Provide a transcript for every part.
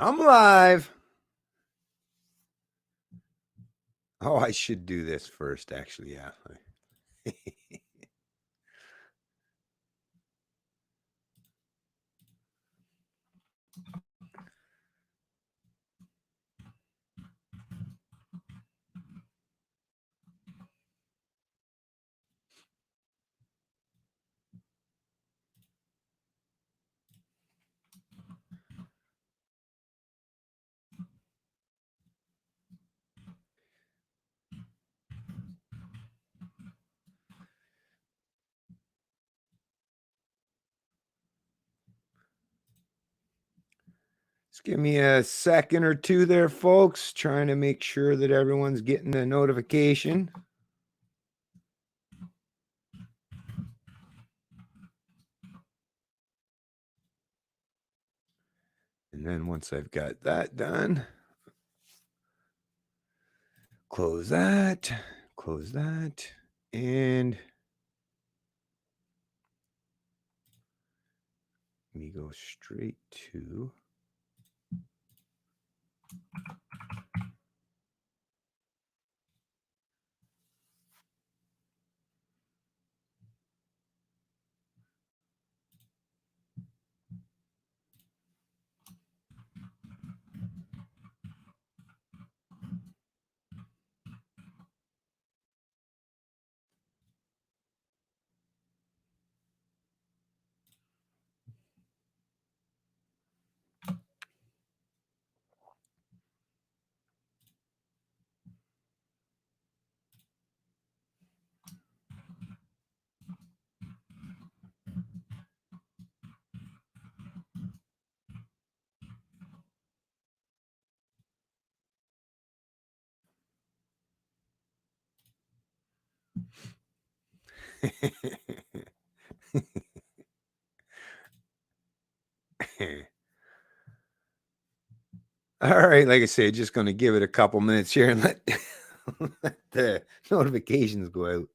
I'm live. Oh, I should do this first, actually. Yeah. Just give me a second or two there, folks. Trying to make sure that everyone's getting the notification. And then once I've got that done, close that, and let me go straight to all right, like I say, just going to give it a couple minutes here and let, let the notifications go out.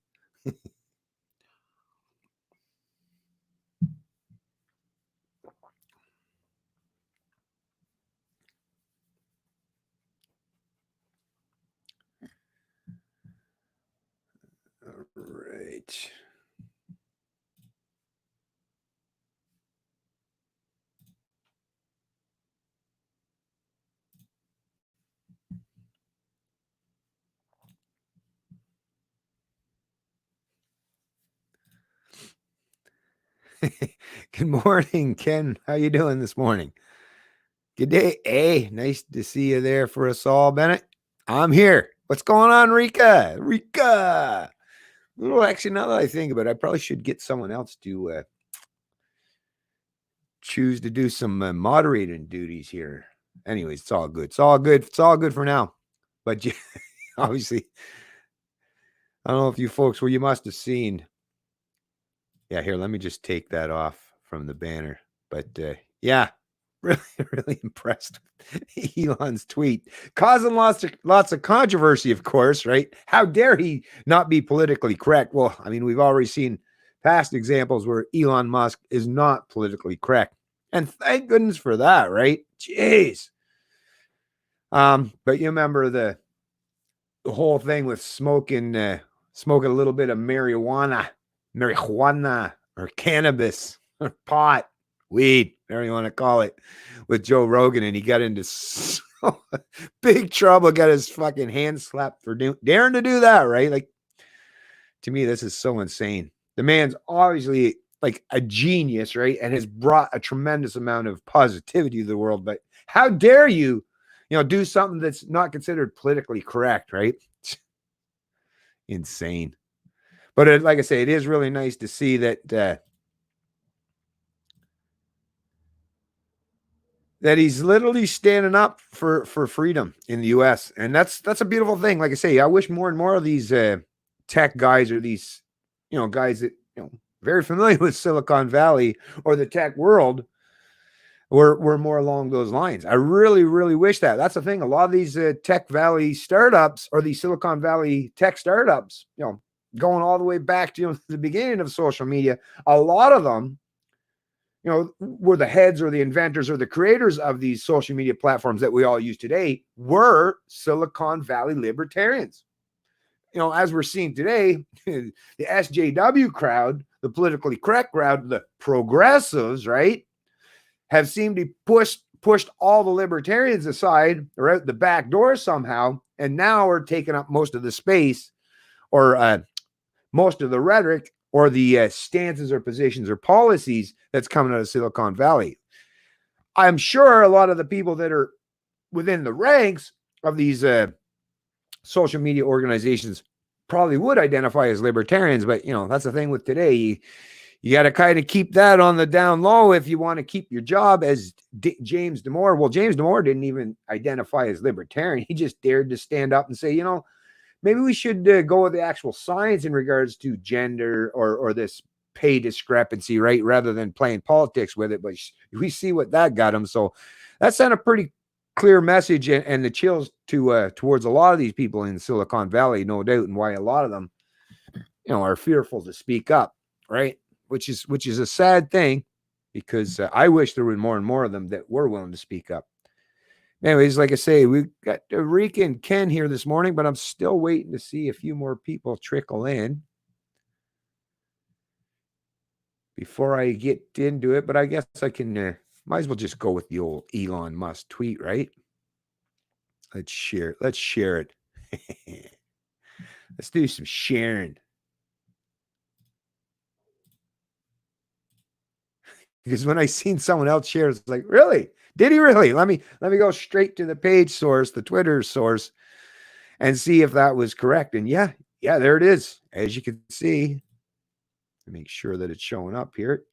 All right. Good morning, Ken. How you doing this morning? Good day. Hey, nice to see you there for us all, Bennett. I'm here. What's going on, Rika? Rika. Well, actually, now that I think about it, I probably should get someone else to choose to do some moderating duties here. Anyways, it's all good. It's all good. It's all good for now. But you, obviously, I don't know if you folks were, you must have seen. Yeah, here, let me just take that off from the banner. But yeah, really, really impressed with Elon's tweet, causing lots of controversy, of course, right? How dare he not be politically correct? Well, I mean, we've already seen past examples where Elon Musk is not politically correct. And thank goodness for that, right? Jeez. But you remember the whole thing with smoking a little bit of marijuana or cannabis or pot, weed, whatever you want to call it, with Joe Rogan, and he got into so big trouble, got his fucking hand slapped for daring to do that, right? Like, to me, this is so insane. The man's obviously like a genius, right? And has brought a tremendous amount of positivity to the world. But how dare you, do something that's not considered politically correct, right? Insane. But like I say, it is really nice to see that that he's literally standing up for freedom in the U.S. And that's a beautiful thing. Like I say, I wish more and more of these tech guys or these guys that very familiar with Silicon Valley or the tech world were more along those lines. I really, really wish that. That's the thing. A lot of these Tech Valley startups or these Silicon Valley tech startups, going all the way back to the beginning of social media, a lot of them were the heads or the inventors or the creators of these social media platforms that we all use today were Silicon Valley libertarians. As we're seeing today, the SJW crowd, the politically correct crowd, the progressives, right, have seemed to pushed all the libertarians aside or out the back door somehow, and now are taking up most of the space or most of the rhetoric or the stances or positions or policies that's coming out of Silicon Valley. I'm sure a lot of the people that are within the ranks of these social media organizations probably would identify as libertarians, but that's the thing with today. You got to kind of keep that on the down low if you want to keep your job. As James Damore. Well, James Damore didn't even identify as libertarian. He just dared to stand up and say, maybe we should go with the actual science in regards to gender or this pay discrepancy, right? Rather than playing politics with it. But we see what that got him. So that sent a pretty clear message and the chills towards a lot of these people in Silicon Valley, no doubt, and why a lot of them, are fearful to speak up, right? Which is a sad thing, because I wish there were more and more of them that were willing to speak up. Anyways, like I say, we got Rika and Ken here this morning, but I'm still waiting to see a few more people trickle in before I get into it. But I guess I can, might as well just go with the old Elon Musk tweet, right? Let's share it. Let's share it. Let's do some sharing. Because when I seen someone else share, it's like, really? Did he really? Let me go straight to the page source, the Twitter source, and see if that was correct. And yeah, there it is. As you can see, make sure that it's showing up here.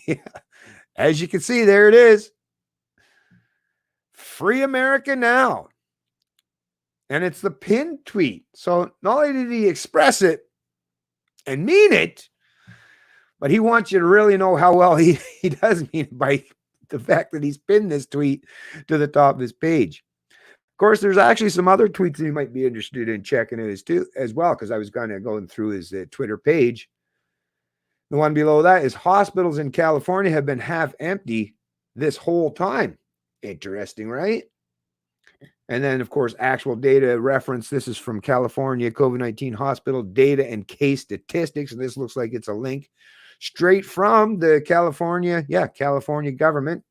Yeah. As you can see, there it is. Free America Now. And it's the pinned tweet. So not only did he express it and mean it, but he wants you to really know how well he does mean it by the fact that he's pinned this tweet to the top of his page. Of course, there's actually some other tweets that you might be interested in checking out as well, because I was kind of going through his Twitter page. The one below that is hospitals in California have been half empty this whole time. Interesting, right? And then, of course, actual data reference. This is from California COVID-19 hospital data and case statistics. And this looks like it's a link straight from the California government.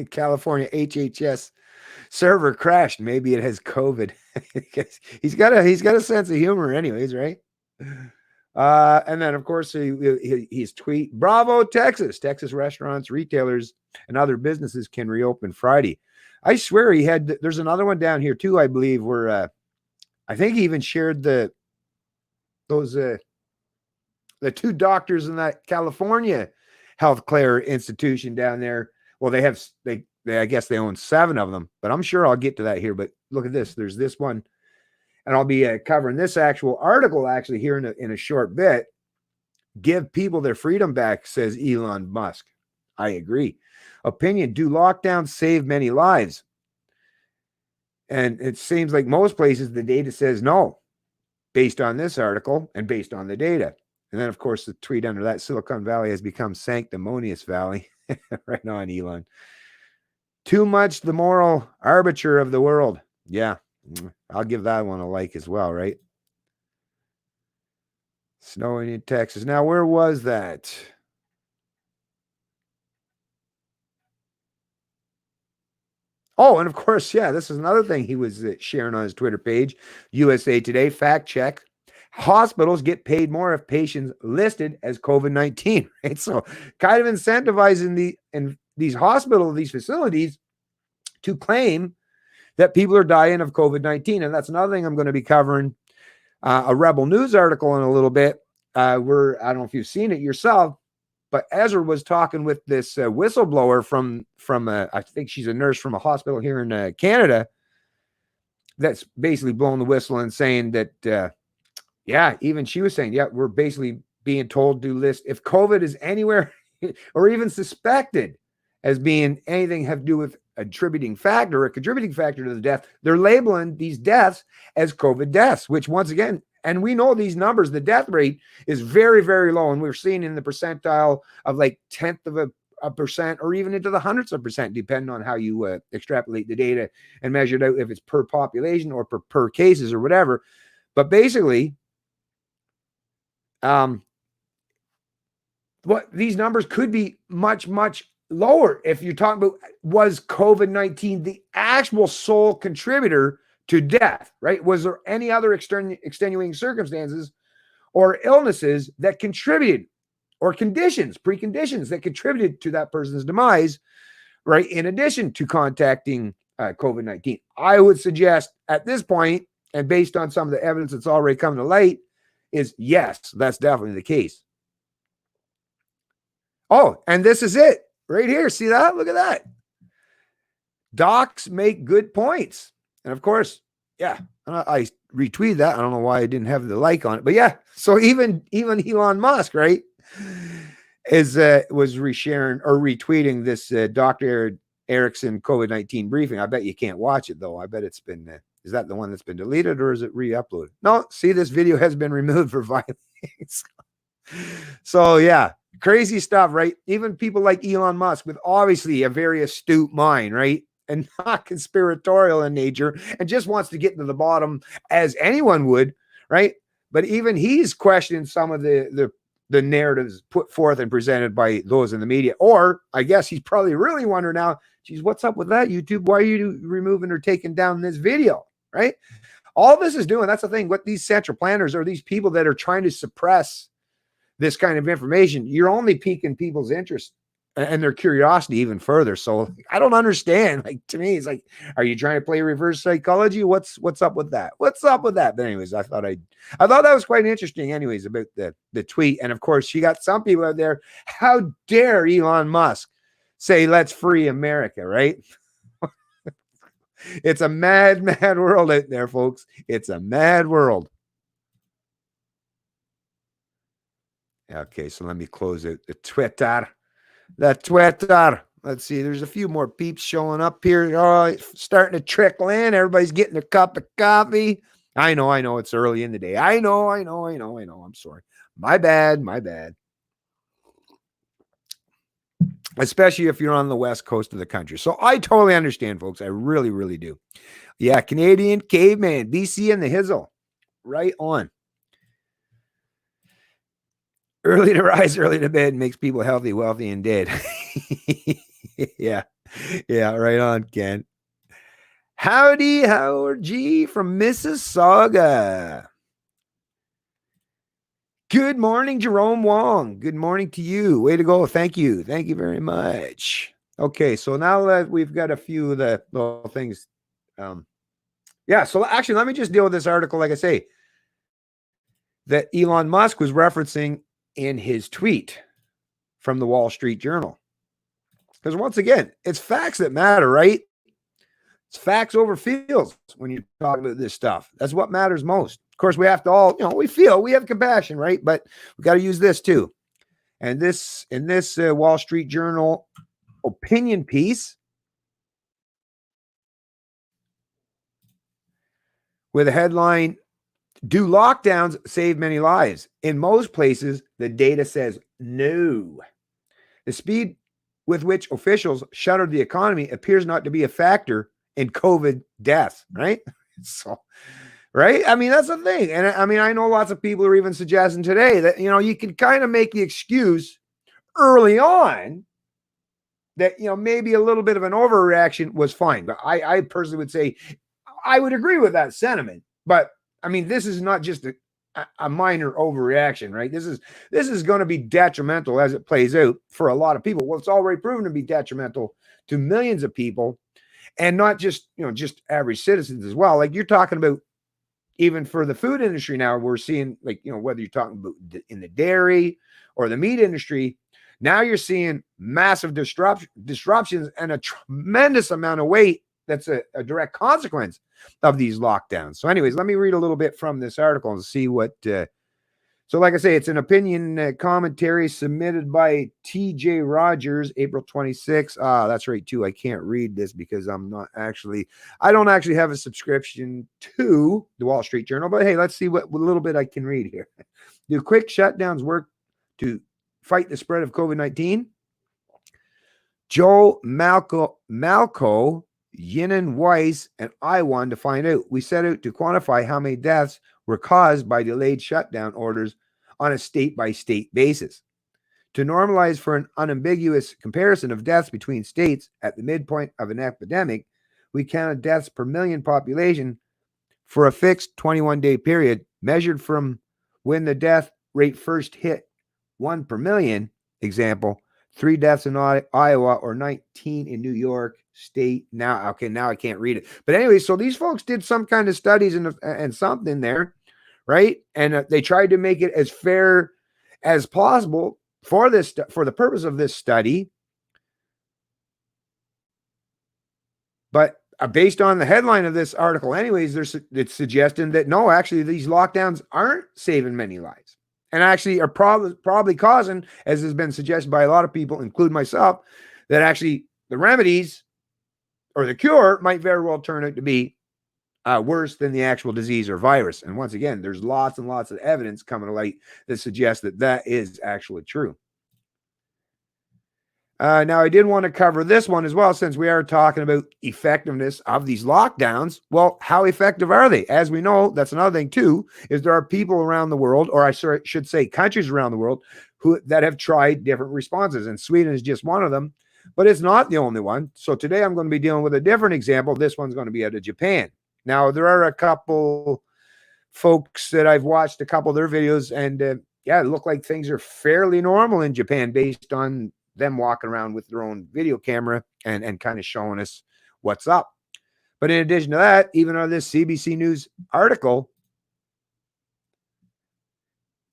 California HHS server crashed. Maybe it has COVID. he's got a sense of humor anyways, right? And then, of course, he's tweet, Bravo, Texas. Texas restaurants, retailers, and other businesses can reopen Friday. I swear there's another one down here too, I believe, where I think he even shared the two doctors in that California healthcare institution down there. Well, they I guess they own 7 of them, but I'm sure I'll get to that here. But look at this. There's this one, and I'll be covering this actual article actually here in a short bit. Give people their freedom back, says Elon Musk. I agree. Opinion, do lockdowns save many lives? And it seems like most places the data says no, based on this article and based on the data. And then, of course, the tweet under that, Silicon Valley has become sanctimonious valley. Right on, Elon. Too much the moral arbiter of the world. Yeah, I'll give that one a like as well, right? Snowing in Texas. Now, where was that? Oh, and of course, this is another thing he was sharing on his Twitter page. USA Today, fact check. Hospitals get paid more if patients listed as COVID-19, right? So kind of incentivizing these hospitals, these facilities, to claim that people are dying of COVID-19. And that's another thing I'm going to be covering. A Rebel News article in a little bit, where I don't know if you've seen it yourself, but Ezra was talking with this whistleblower from I think she's a nurse from a hospital here in Canada, that's basically blowing the whistle and saying that, even she was saying, we're basically being told to list if COVID is anywhere or even suspected as being anything have to do with a contributing factor to the death. They're labeling these deaths as COVID deaths, which once again And we know these numbers, the death rate is very, very low. And we're seeing in the percentile of like 10th of a percent or even into the hundreds of percent, depending on how you extrapolate the data and measure it out, if it's per population or per cases or whatever. But basically, what these numbers could be much, much lower if you're talking about, was COVID-19 the actual sole contributor to death, right? Was there any other extenuating circumstances or illnesses that contributed, or preconditions that contributed to that person's demise, right? In addition to contacting COVID-19, I would suggest at this point, and based on some of the evidence that's already come to light, is yes, that's definitely the case. Oh, and this is it right here. See that? Look at that. Docs make good points. And of course, yeah, I retweeted that. I don't know why I didn't have the like on it, but yeah. So even Elon Musk, right, was resharing or retweeting this Dr. Erickson COVID-19 briefing. I bet you can't watch it though. I bet it's been, is that the one that's been deleted or is it re-uploaded? No, see, this video has been removed for violence. So yeah, crazy stuff, right? Even people like Elon Musk, with obviously a very astute mind, right? And not conspiratorial in nature, and just wants to get to the bottom as anyone would, right? But even he's questioning some of the narratives put forth and presented by those in the media. Or I guess he's probably really wondering now, geez, what's up with that, YouTube? Why are you removing or taking down this video, right? All this is doing, that's the thing, what these central planners or these people that are trying to suppress this kind of information, you're only piquing people's interest and their curiosity even further. So I don't understand. Like, to me, it's like, are you trying to play reverse psychology? What's up with that? What's up with that? But anyways, I thought that was quite interesting anyways, about the tweet. And of course, you got some people out there, how dare Elon Musk say, let's free America, right? It's a mad, mad world out there, folks. It's a mad world. Okay, so let me close it. The Twitter. Let's see. There's a few more peeps showing up here. Oh, it's starting to trickle in. Everybody's getting their cup of coffee. I know. It's early in the day. I know. I'm sorry. My bad. Especially if you're on the west coast of the country. So I totally understand, folks. I really, really do. Yeah, Canadian caveman, BC and the Hizzle. Right on. Early to rise, early to bed makes people healthy, wealthy, and dead. Yeah, right on, Ken. Howdy, Howard G from Mississauga. Good morning, Jerome Wong. Good morning to you. Way to go. Thank you. Thank you very much. Okay, so now that we've got a few of the little things. Yeah, so actually, let me just deal with this article, like I say, that Elon Musk was referencing in his tweet from the Wall Street Journal. Because once again, it's facts that matter, right? It's facts over feels when you're talking about this stuff. That's what matters most. Of course, we have to all, we have compassion, right? But we got to use this too. And in this Wall Street Journal opinion piece with a headline, do lockdowns save many lives? In most places, the data says no. The speed with which officials shuttered the economy appears not to be a factor in COVID deaths, right? So, right? I mean, that's the thing. And I mean, I know lots of people are even suggesting today that, you can kind of make the excuse early on that, maybe a little bit of an overreaction was fine. But I personally would say I would agree with that sentiment. But I mean, this is not just a minor overreaction, right? This is going to be detrimental as it plays out for a lot of people. Well, it's already proven to be detrimental to millions of people, and not just, just average citizens as well. Like, you're talking about even for the food industry now, we're seeing, like, whether you're talking about in the dairy or the meat industry, now you're seeing massive disruptions and a tremendous amount of weight that's a direct consequence of these lockdowns. So anyways, let me read a little bit from this article and see what So, like I say, it's an opinion commentary submitted by T.J. Rogers, April 26th. That's right, too. I can't read this because I don't actually have a subscription to the Wall Street Journal. But hey, let's see what little bit I can read here. Do quick shutdowns work to fight the spread of COVID-19? Joe Malco, Yinan Weiss, and I wanted to find out. We set out to quantify how many deaths were caused by delayed shutdown orders on a state-by-state basis. To normalize for an unambiguous comparison of deaths between states at the midpoint of an epidemic, we counted deaths per million population for a fixed 21-day period, measured from when the death rate first hit 1 per million. Example, 3 deaths in Iowa or 19 in New York State. Now I can't read it. But anyway, so these folks did some kind of studies and something there, right? And they tried to make it as fair as possible for the purpose of this study. But based on the headline of this article, anyways, it's suggesting that no, actually, these lockdowns aren't saving many lives, and actually are probably causing, as has been suggested by a lot of people, including myself, that actually the remedies or the cure might very well turn out to be worse than the actual disease or virus. And once again, there's lots and lots of evidence coming to light that suggests that that is actually true. Now, I did want to cover this one as well, since we are talking about effectiveness of these lockdowns. Well, how effective are they? As we know, that's another thing too, is there are people around the world, or I should say countries around the world, that have tried different responses. And Sweden is just one of them, but it's not the only one. So today I'm going to be dealing with a different example. This one's going to be out of Japan. Now, there are a couple folks that I've watched a couple of their videos, and yeah, it looked like things are fairly normal in Japan based on them walking around with their own video camera and kind of showing us what's up. But in addition to that, even on this CBC News article,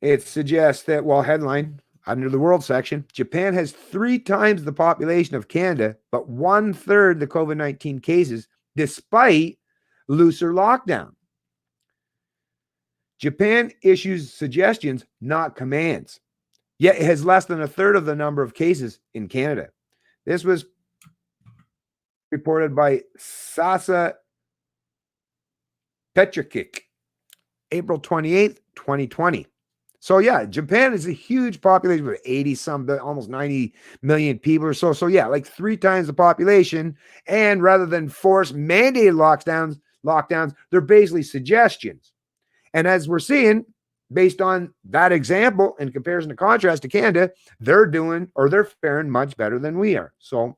it suggests that, well, headline under the world section, Japan has 3 times the population of Canada, but 1/3 the COVID-19 cases, despite looser lockdown. Japan issues suggestions, not commands. Yet it has less than 1/3 of the number of cases in Canada. This was reported by Sasa Petrikic, April 28th, 2020. So yeah, Japan is a huge population with 80-some, almost 90 million people or so. So yeah, like 3 times the population. And rather than force mandated lockdowns, they're basically suggestions. And as we're seeing, based on that example, in comparison to contrast to Canada, they're faring much better than we are. So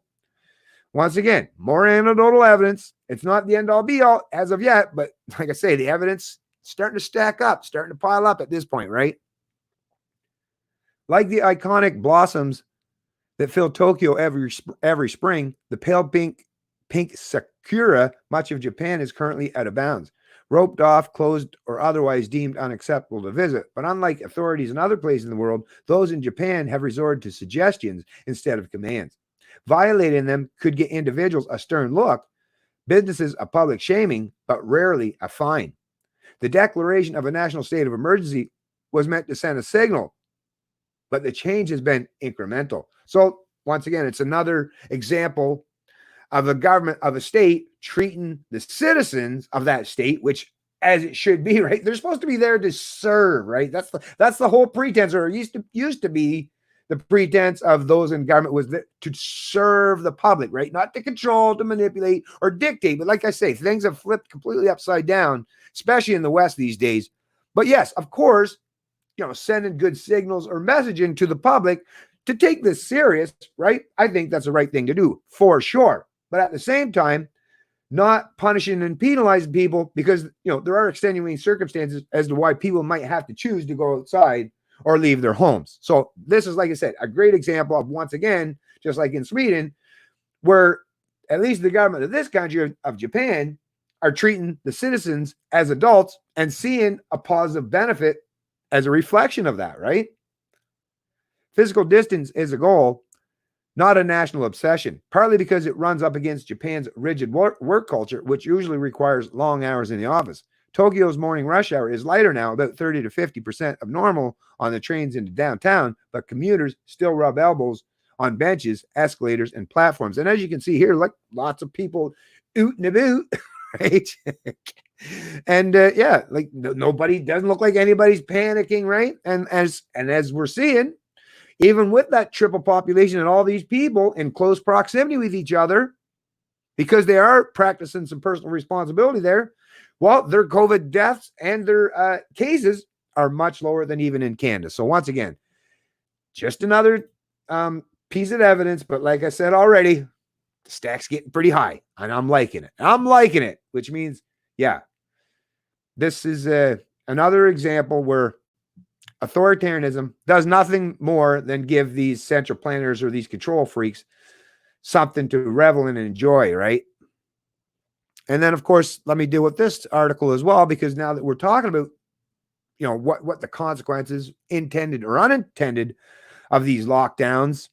once again, more anecdotal evidence. It's not the end all be all as of yet, but like I say, the evidence starting to stack up, starting to pile up at this point, right? Like the iconic blossoms that fill Tokyo every spring, the pale pink sakura, much of Japan is currently out of bounds. Roped off, closed, or otherwise deemed unacceptable to visit. But unlike authorities in other places in the world, those in Japan have resorted to suggestions instead of commands. Violating them could get individuals a stern look, businesses a public shaming, but rarely a fine. The declaration of a national state of emergency was meant to send a signal, but the change has been incremental. So once again, it's another example of a government of a state treating the citizens of that state, which, as it should be, right? They're supposed to be there to serve, right? That's the whole pretense, or used to be the pretense of those in government, was to serve the public, right? Not to control, to manipulate, or dictate. But like I say, things have flipped completely upside down, especially in the West these days. But yes, of course, sending good signals or messaging to the public to take this serious, right? I think that's the right thing to do, for sure. But at the same time, not punishing and penalizing people, because there are extenuating circumstances as to why people might have to choose to go outside or leave their homes. So this is, like I said, a great example of, once again, just like in Sweden, where at least the government of this country, of Japan, are treating the citizens as adults and seeing a positive benefit as a reflection of that, right? Physical distance is a goal, not a national obsession, partly because it runs up against Japan's rigid work culture, which usually requires long hours in the office. Tokyo's morning rush hour is lighter now, about 30 to 50% of normal on the trains into downtown, but commuters still rub elbows on benches, escalators, and platforms. And as you can see here, like lots of people ooting about, right? And yeah, like nobody doesn't look like anybody's panicking, right? And as we're seeing, even with that triple population and all these people in close proximity with each other, because they are practicing some personal responsibility there, well, their COVID deaths and their cases are much lower than even in Canada. So once again, just another piece of evidence. But like I said already, the stack's getting pretty high, and I'm liking it. I'm liking it, which means, yeah, this is another example where authoritarianism does nothing more than give these central planners or these control freaks something to revel in and enjoy, right? And then, of course, let me deal with this article as well, because now that we're talking about, you know, what the consequences, intended or unintended, of these lockdowns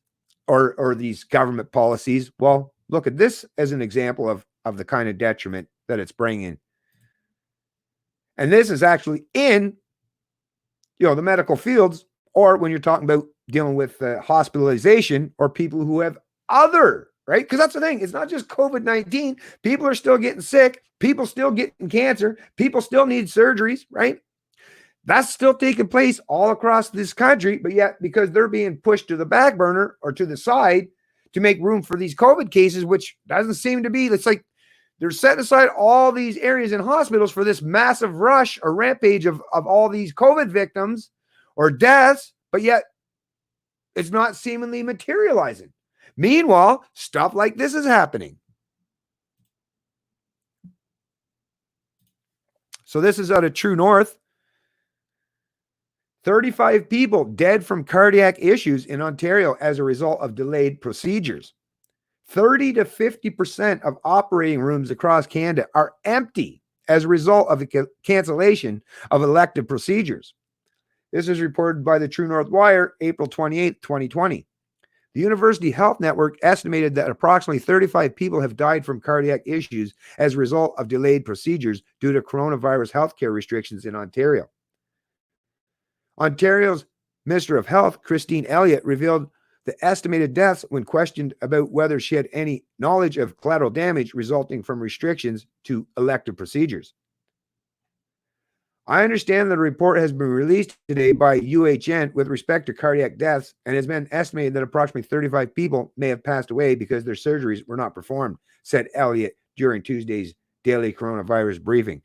or these government policies, well, look at this as an example of the kind of detriment that it's bringing. And this is actually in, you know, the medical fields, or when you're talking about dealing with hospitalization or people who have other, right? Because that's the thing. It's not just COVID-19. People are still getting sick. People still getting cancer. People still need surgeries, right? That's still taking place all across this country. But yet, because they're being pushed to the back burner or to the side to make room for these COVID cases, which doesn't seem to be, it's like they're setting aside all these areas in hospitals for this massive rush or rampage of all these COVID victims or deaths, but yet it's not seemingly materializing. Meanwhile, stuff like this is happening. So this is out of True North. 35 people dead from cardiac issues in Ontario as a result of delayed procedures. 30 to 50% of operating rooms across Canada are empty as a result of the cancellation of elective procedures. This is reported by the True North Wire, April 28, 2020. The University Health Network estimated that approximately 35 people have died from cardiac issues as a result of delayed procedures due to coronavirus healthcare restrictions in Ontario. Ontario's Minister of Health, Christine Elliott, revealed the estimated deaths when questioned about whether she had any knowledge of collateral damage resulting from restrictions to elective procedures. I understand that a report has been released today by UHN with respect to cardiac deaths, and has been estimated that approximately 35 people may have passed away because their surgeries were not performed, said Elliott during Tuesday's daily coronavirus briefing.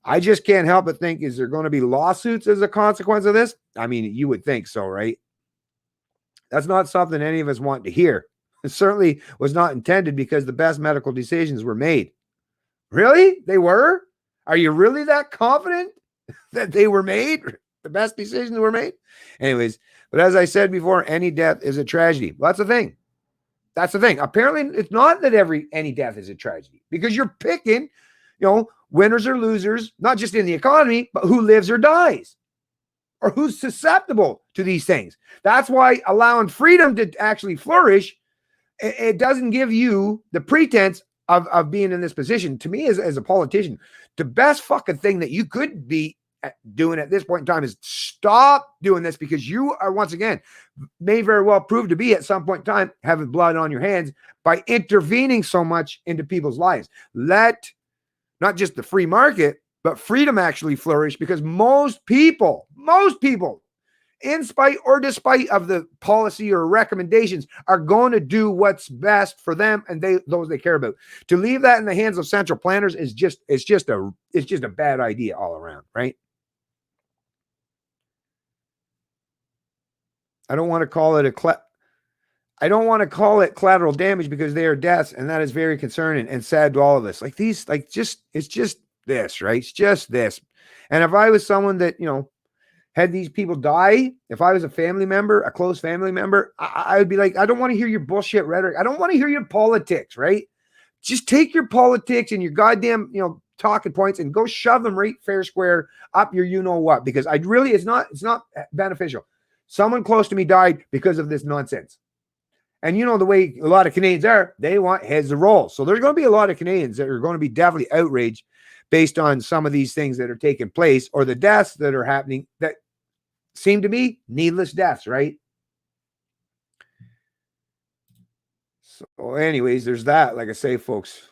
I just can't help but think, is there going to be lawsuits as a consequence of this? I mean, you would think so, right? That's not something any of us want to hear. It certainly was not intended, because the best medical decisions were made. Really? They were? Are you really that confident that they were made? The best decisions were made? Anyways, but as I said before, any death is a tragedy. Well, that's the thing. That's the thing. Apparently, it's not that any death is a tragedy, because you're picking, you know, winners or losers, not just in the economy, but who lives or dies, or who's susceptible to these things. That's why allowing freedom to actually flourish, it doesn't give you the pretense of being in this position. To me, as a politician, the best fucking thing that you could be doing at this point in time is stop doing this, because you are, once again, may very well prove to be at some point in time having blood on your hands by intervening so much into people's lives. Let not just the free market, but freedom actually flourish, because most people, in spite or despite of the policy or recommendations, are going to do what's best for them and those they care about. To leave that in the hands of central planners is just a bad idea all around, right? I don't want to call it collateral damage, because they are deaths, and that is very concerning and sad to all of us. Like these, it's just this, right? It's just this. And if I was someone that, you know, had these people die, if I was a family member, a close family member, I would be like, I don't want to hear your bullshit rhetoric. I don't want to hear your politics, right? Just take your politics and your goddamn, you know, talking points and go shove them right fair square up your you-know-what, because it's not beneficial. Someone close to me died because of this nonsense. And you know the way a lot of Canadians are, they want heads to roll. So there's going to be a lot of Canadians that are going to be definitely outraged based on some of these things that are taking place or the deaths that are happening that seem to be needless deaths, right? So anyways, there's that. Like I say, folks,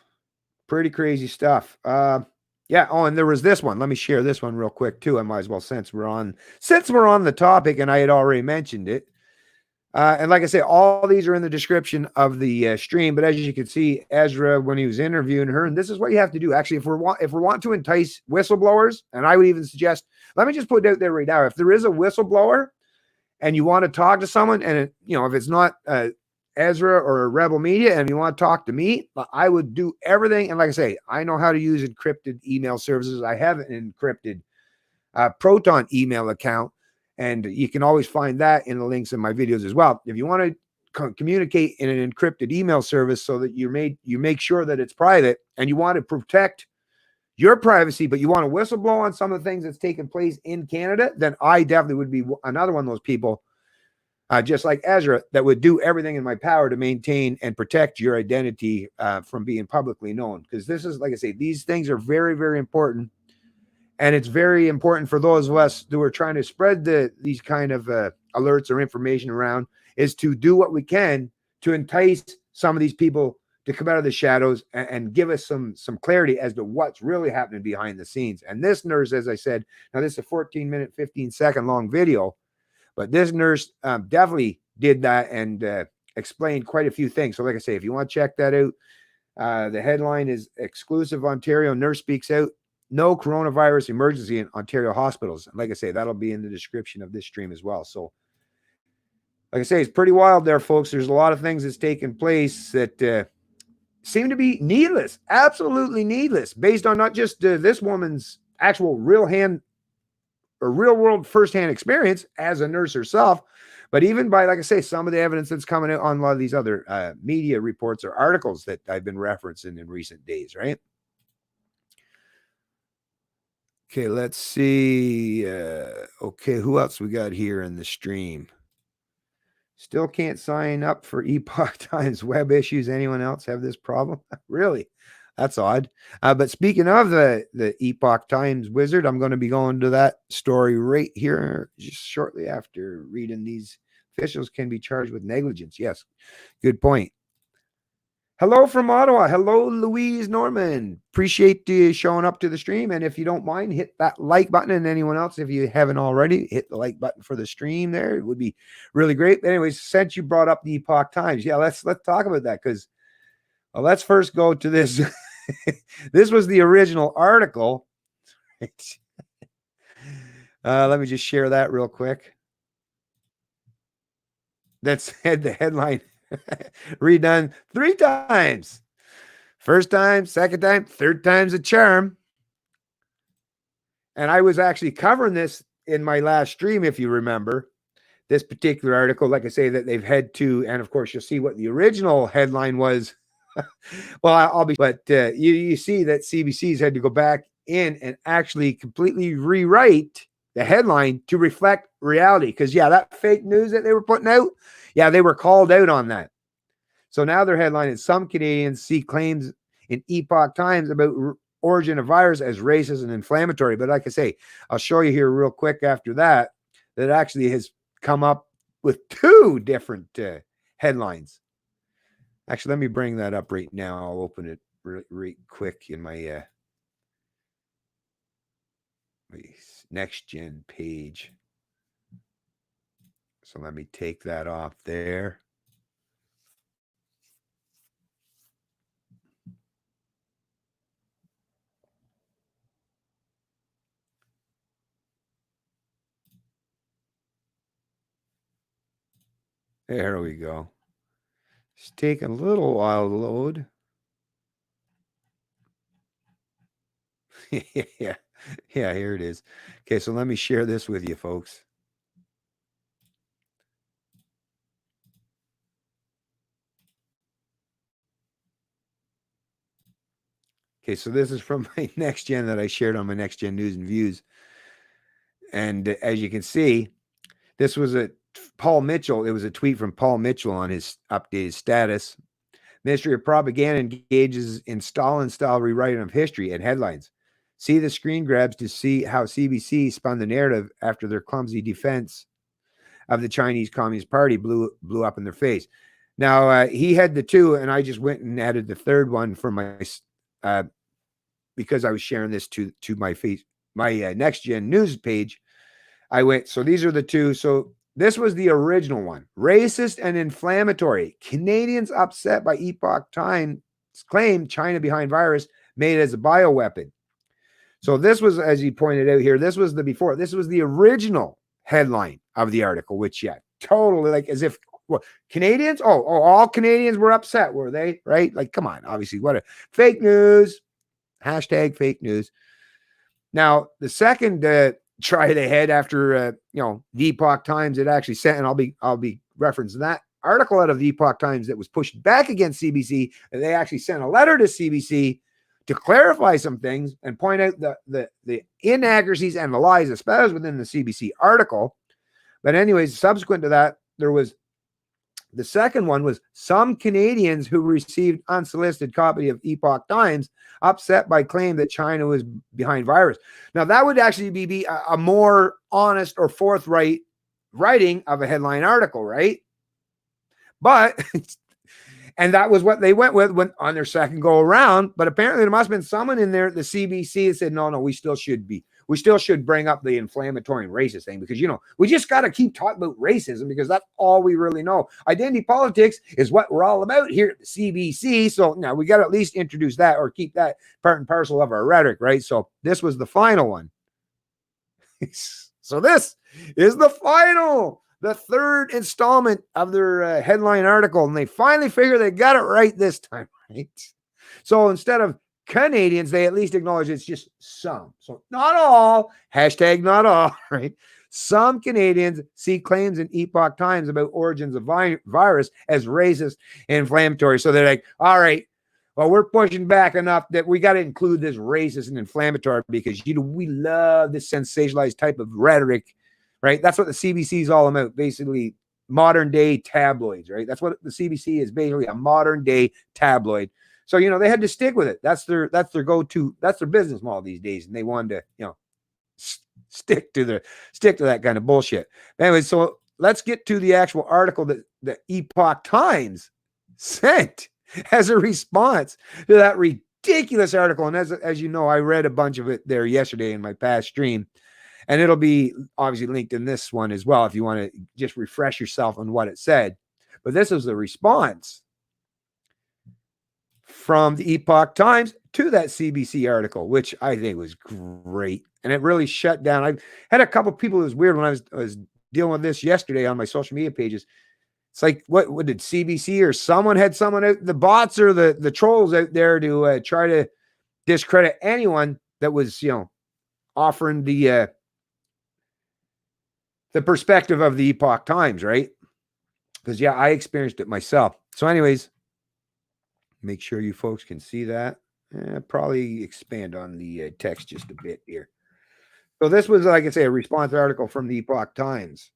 pretty crazy stuff. Yeah. Oh, and there was this one. Let me share this one real quick too. I might as well, since we're on the topic, and I had already mentioned it. And like I say, all these are in the description of the stream. But as you can see, Ezra, when he was interviewing her, and this is what you have to do. Actually, if we want to entice whistleblowers, and I would even suggest, let me just put it out there right now. If there is a whistleblower and you want to talk to someone, and if it's not Ezra or Rebel Media, and you want to talk to me, I would do everything. And like I say, I know how to use encrypted email services. I have an encrypted Proton email account. And you can always find that in the links in my videos as well. If you want to communicate in an encrypted email service so that you make sure that it's private and you want to protect your privacy, but you want to whistleblow on some of the things that's taking place in Canada, then I definitely would be another one of those people, just like Ezra, that would do everything in my power to maintain and protect your identity from being publicly known. Because this is, like I say, these things are very, very important. And it's very important for those of us who are trying to spread these kind of alerts or information around, is to do what we can to entice some of these people to come out of the shadows and give us some clarity as to what's really happening behind the scenes. And this nurse, as I said, now this is a 14-minute, 15-second long video, but this nurse definitely did that and explained quite a few things. So like I say, if you want to check that out, the headline is "Exclusive Ontario Nurse Speaks Out. No coronavirus emergency in Ontario hospitals." And like I say, that'll be in the description of this stream as well. So like I say, it's pretty wild there, folks. There's a lot of things that's taking place that seem to be needless, absolutely needless, based on not just this woman's actual real world firsthand experience as a nurse herself, but even by, like I say, some of the evidence that's coming out on a lot of these other media reports or articles that I've been referencing in recent days, right? Okay, let's see. Okay, who else we got here in the stream? Still can't sign up for Epoch Times web issues. Anyone else have this problem? Really? That's odd. But speaking of the Epoch Times wizard, I'm going to be going to that story right here just shortly after reading these. Officials can be charged with negligence. Yes, good point. Hello from Ottawa. Hello, Louise Norman. Appreciate you showing up to the stream. And if you don't mind, hit that like button. And anyone else, if you haven't already, hit the like button for the stream there. It would be really great. But anyways, since you brought up the Epoch Times, yeah, let's talk about that, because let's first go to this. This was the original article. Let me just share that real quick. That said, the headline redone 3 times. First time, second time, third time's a charm. And I was actually covering this in my last stream, if you remember, this particular article. Like I say, that they've had to, and of course, you'll see what the original headline was. Well, but you see that CBC's had to go back in and actually completely rewrite the headline to reflect reality. Because, yeah, that fake news that they were putting out, yeah, they were called out on that. So now their headline is "Some Canadians see claims in Epoch Times about origin of virus as racist and inflammatory." But like I say, I'll show you here real quick after that actually has come up with 2 different headlines. Actually, let me bring that up right now. I'll open it right quick in my next gen page. So let me take that off there. There we go. It's taking a little while to load. Yeah, here it is. Okay, so let me share this with you, folks. Okay, so this is from my next gen that I shared on my next gen news and views. And as you can see, this was Paul Mitchell. It was a tweet from Paul Mitchell on his updated status. Ministry of Propaganda engages in Stalin-style rewriting of history and headlines. See the screen grabs to see how CBC spun the narrative after their clumsy defense of the Chinese Communist Party blew up in their face. Now, he had the two, and I just went and added the third one for my because I was sharing this to my Next Gen News page. I went, so these are the two. So this was the original one. Racist and inflammatory. Canadians upset by Epoch Times claim China behind virus made as a bioweapon. So this was, as he pointed out here, this was the before. This was the original headline of the article, which, yeah, totally like as if Canadians, all Canadians were upset, were they? Right? Like, come on, obviously, what a fake news. Hashtag fake news. Now, the second try they had after the Epoch Times had actually sent, and I'll be referencing that article out of the Epoch Times that was pushed back against CBC, and they actually sent a letter to CBC to clarify some things and point out the inaccuracies and the lies espoused within the CBC article. But anyways, subsequent to that, there was the second one was some Canadians who received unsolicited copy of Epoch Times upset by claim that China was behind virus. Now, that would actually be a more honest or forthright writing of a headline article, right? But, and that was what they went with when on their second go around. But apparently there must have been someone in there at the CBC that said, no, we still should bring up the inflammatory and racist thing because, we just got to keep talking about racism because that's all we really know. Identity politics is what we're all about here at the CBC. So now we got to at least introduce that or keep that part and parcel of our rhetoric, right? So this was the final one. So this is the third installment of their headline article. And they finally figured they got it right this time, right? So instead of Canadians, they at least acknowledge it's just some. So not all, hashtag not all, right? Some Canadians see claims in Epoch Times about origins of virus as racist and inflammatory. So they're like, all right, well, we're pushing back enough that we got to include this racist and inflammatory because, we love this sensationalized type of rhetoric, right? That's what the CBC is all about, basically modern day tabloids, right? That's what the CBC is, basically a modern day tabloid. So, they had to stick with it. That's their go-to. That's their business model these days. And they wanted to, stick to that kind of bullshit. Anyway, so let's get to the actual article that the Epoch Times sent as a response to that ridiculous article. And as you know, I read a bunch of it there yesterday in my past stream. And it'll be obviously linked in this one as well if you want to just refresh yourself on what it said. But this is the response from the Epoch Times to that CBC article, which I think was great. And it really shut down. I had a couple of people, it was weird when I was dealing with this yesterday on my social media pages. It's like, what did CBC or someone out, the bots or the trolls out there to try to discredit anyone that was, offering the perspective of the Epoch Times, right? Because, yeah, I experienced it myself. So anyways, make sure you folks can see that. Probably expand on the text just a bit here. So this was, like I say, a response article from the Epoch Times.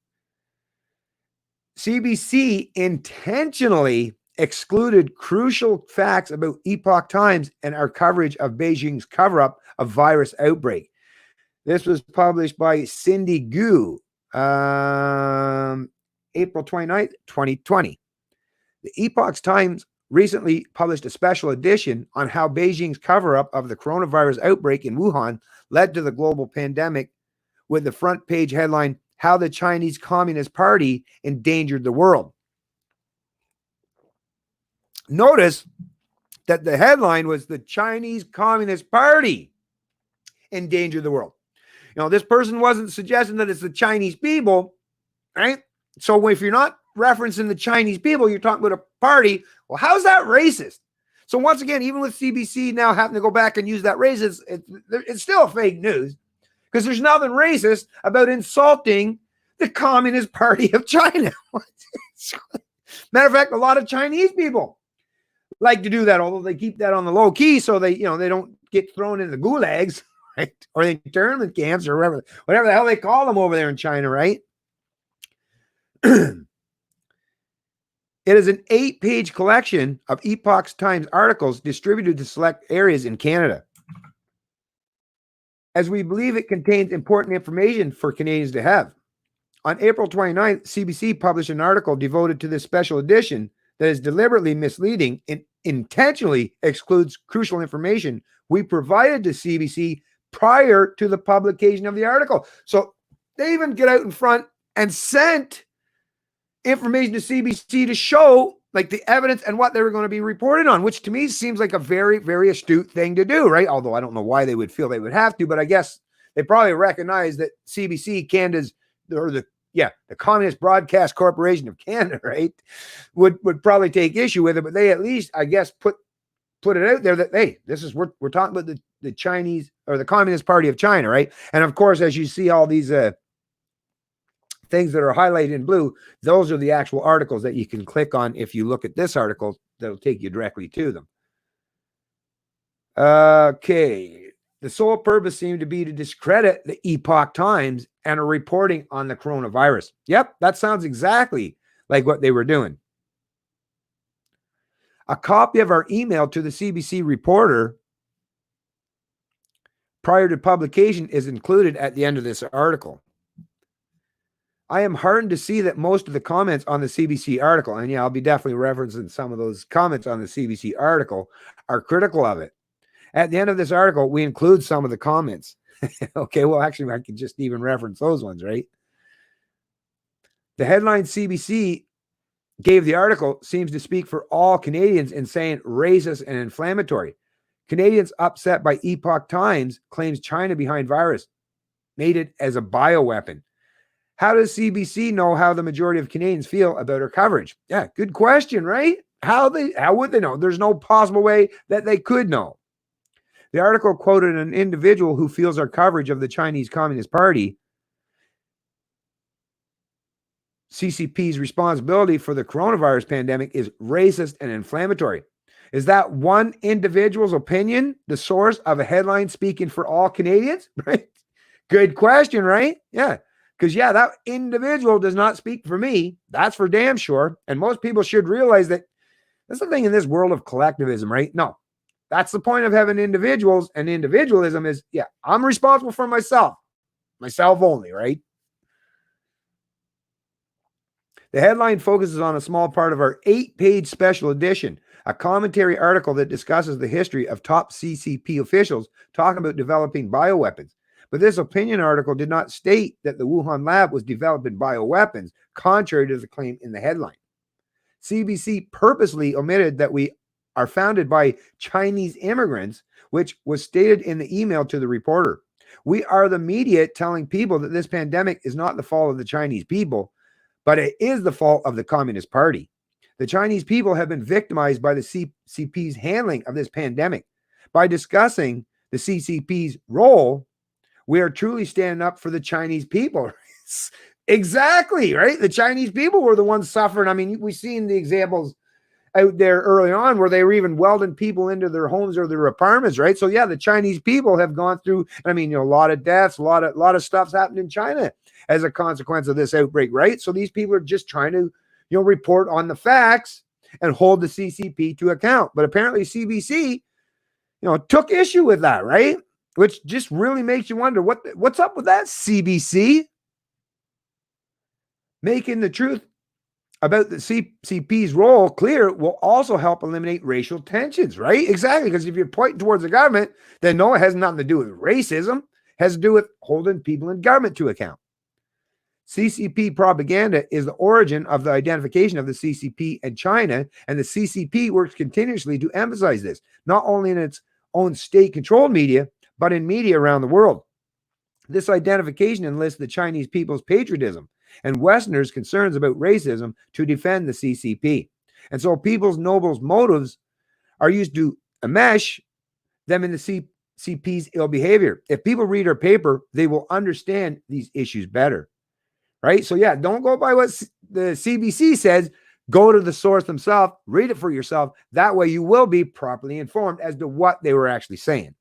CBC intentionally excluded crucial facts about Epoch Times and our coverage of Beijing's cover-up of virus outbreak. This was published by Cindy Gu, April 29th, 2020. The Epoch Times recently published a special edition on how Beijing's cover-up of the coronavirus outbreak in Wuhan led to the global pandemic, with the front page headline, How the Chinese Communist Party Endangered the World. Notice that the headline was the Chinese Communist Party endangered the world. This person wasn't suggesting that it's the Chinese people, right? So if you're not referencing the Chinese people, you're talking about a party. Well, how's that racist? So once again, even with CBC now having to go back and use that racist, it's still fake news because there's nothing racist about insulting the Communist Party of China. Matter of fact, a lot of Chinese people like to do that, although they keep that on the low key so they don't get thrown in the gulags, right? Or the internment camps or whatever the hell they call them over there in China, right? It is an 8-page collection of Epoch Times articles distributed to select areas in Canada. as we believe it contains important information for Canadians to have. On April 29th, CBC published an article devoted to this special edition that is deliberately misleading and intentionally excludes crucial information we provided to CBC prior to the publication of the article. So they even get out in front and sent information to CBC to show like the evidence and what they were going to be reported on, which to me seems like a very, very astute thing to do, right? Although I don't know why they would feel they would have to, but I guess they probably recognize that CBC, Canada's, or the Communist Broadcast Corporation of Canada, right, would probably take issue with it, but they at least, I guess, put it out there that, hey, this is, we're talking about the Chinese or the Communist Party of China, right? And of course, as you see all these things that are highlighted in blue, those are the actual articles that you can click on. If you look at this article, that'll take you directly to them. Okay. The sole purpose seemed to be to discredit the Epoch Times and a reporting on the coronavirus. Yep, that sounds exactly like what they were doing. A copy of our email to the CBC reporter prior to publication is included at the end of this article. I am heartened to see that most of the comments on the CBC article, and yeah, I'll be definitely referencing some of those comments on the CBC article, are critical of it. At the end of this article, we include some of the comments. Okay, well, actually, I could just even reference those ones, right? The headline CBC gave the article seems to speak for all Canadians in saying racist and inflammatory. Canadians upset by Epoch Times claims China behind virus made it as a bioweapon. How does CBC know how the majority of Canadians feel about our coverage? Yeah, good question, right? How would they know? There's no possible way that they could know. The article quoted an individual who feels our coverage of the Chinese Communist Party, CCP's responsibility for the coronavirus pandemic is racist and inflammatory. Is that one individual's opinion the source of a headline speaking for all Canadians? Right? Good question, right? Yeah. Because, yeah, that individual does not speak for me. That's for damn sure. And most people should realize that that's the thing in this world of collectivism, right? No. That's the point of having individuals, and individualism is, yeah, I'm responsible for myself only, right? The headline focuses on a small part of our 8-page special edition, a commentary article that discusses the history of top CCP officials talking about developing bioweapons. But this opinion article did not state that the Wuhan lab was developing bioweapons, contrary to the claim in the headline. CBC purposely omitted that we are founded by Chinese immigrants, which was stated in the email to the reporter. We are the media telling people that this pandemic is not the fault of the Chinese people, but it is the fault of the Communist Party. The Chinese people have been victimized by the CCP's handling of this pandemic. By discussing the CCP's role, we are truly standing up for the Chinese people. Exactly, right? The Chinese people were the ones suffering. I mean, we've seen the examples out there early on where they were even welding people into their homes or their apartments, right? So yeah, the Chinese people have gone through, I mean, a lot of deaths, a lot of stuff's happened in China as a consequence of this outbreak, right? So these people are just trying to, report on the facts and hold the CCP to account. But apparently CBC, took issue with that, right? Which just really makes you wonder what's up with that, CBC? Making the truth about the CCP's role clear will also help eliminate racial tensions, right? Exactly, because if you're pointing towards the government, then no, it has nothing to do with racism. It has to do with holding people in government to account. CCP propaganda is the origin of the identification of the CCP and China, and the CCP works continuously to emphasize this, not only in its own state-controlled media, but in media around the world. This identification enlists the Chinese people's patriotism and Westerners' concerns about racism to defend the CCP. And so people's noble motives are used to enmesh them in the CCP's ill behavior. If people read our paper, they will understand these issues better, right? So yeah, don't go by what the CBC says. Go to the source themselves, read it for yourself. That way you will be properly informed as to what they were actually saying.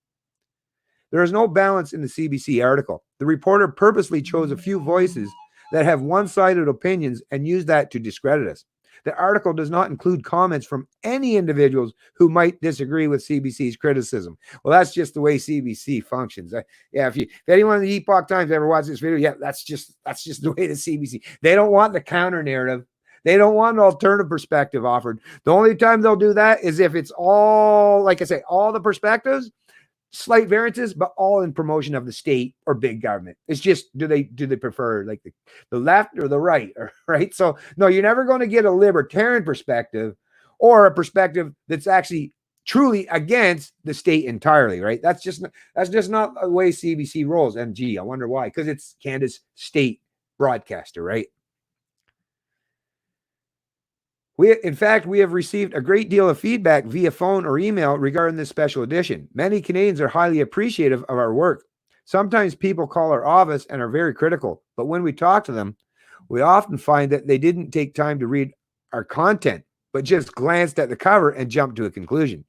There is no balance in the CBC article. The reporter purposely chose a few voices that have one-sided opinions and use that to discredit us. The article does not include comments from any individuals who might disagree with CBC's criticism. Well, that's just the way CBC functions. Yeah, if anyone in the Epoch Times ever watched this video, yeah, that's just the way the CBC. They don't want the counter narrative. They don't want an alternative perspective offered. The only time they'll do that is if it's all, like I say, all the perspectives, slight variances, but all in promotion of the state or big government. It's just, do they prefer like the left or the right? Or, right? So no, you're never going to get a libertarian perspective or a perspective that's actually truly against the state entirely, right? That's just not the way CBC rolls. MG, I wonder why. Because it's Canada's state broadcaster, right? In fact, we have received a great deal of feedback via phone or email regarding this special edition. Many Canadians are highly appreciative of our work. Sometimes people call our office and are very critical, but when we talk to them, we often find that they didn't take time to read our content, but just glanced at the cover and jumped to a conclusion.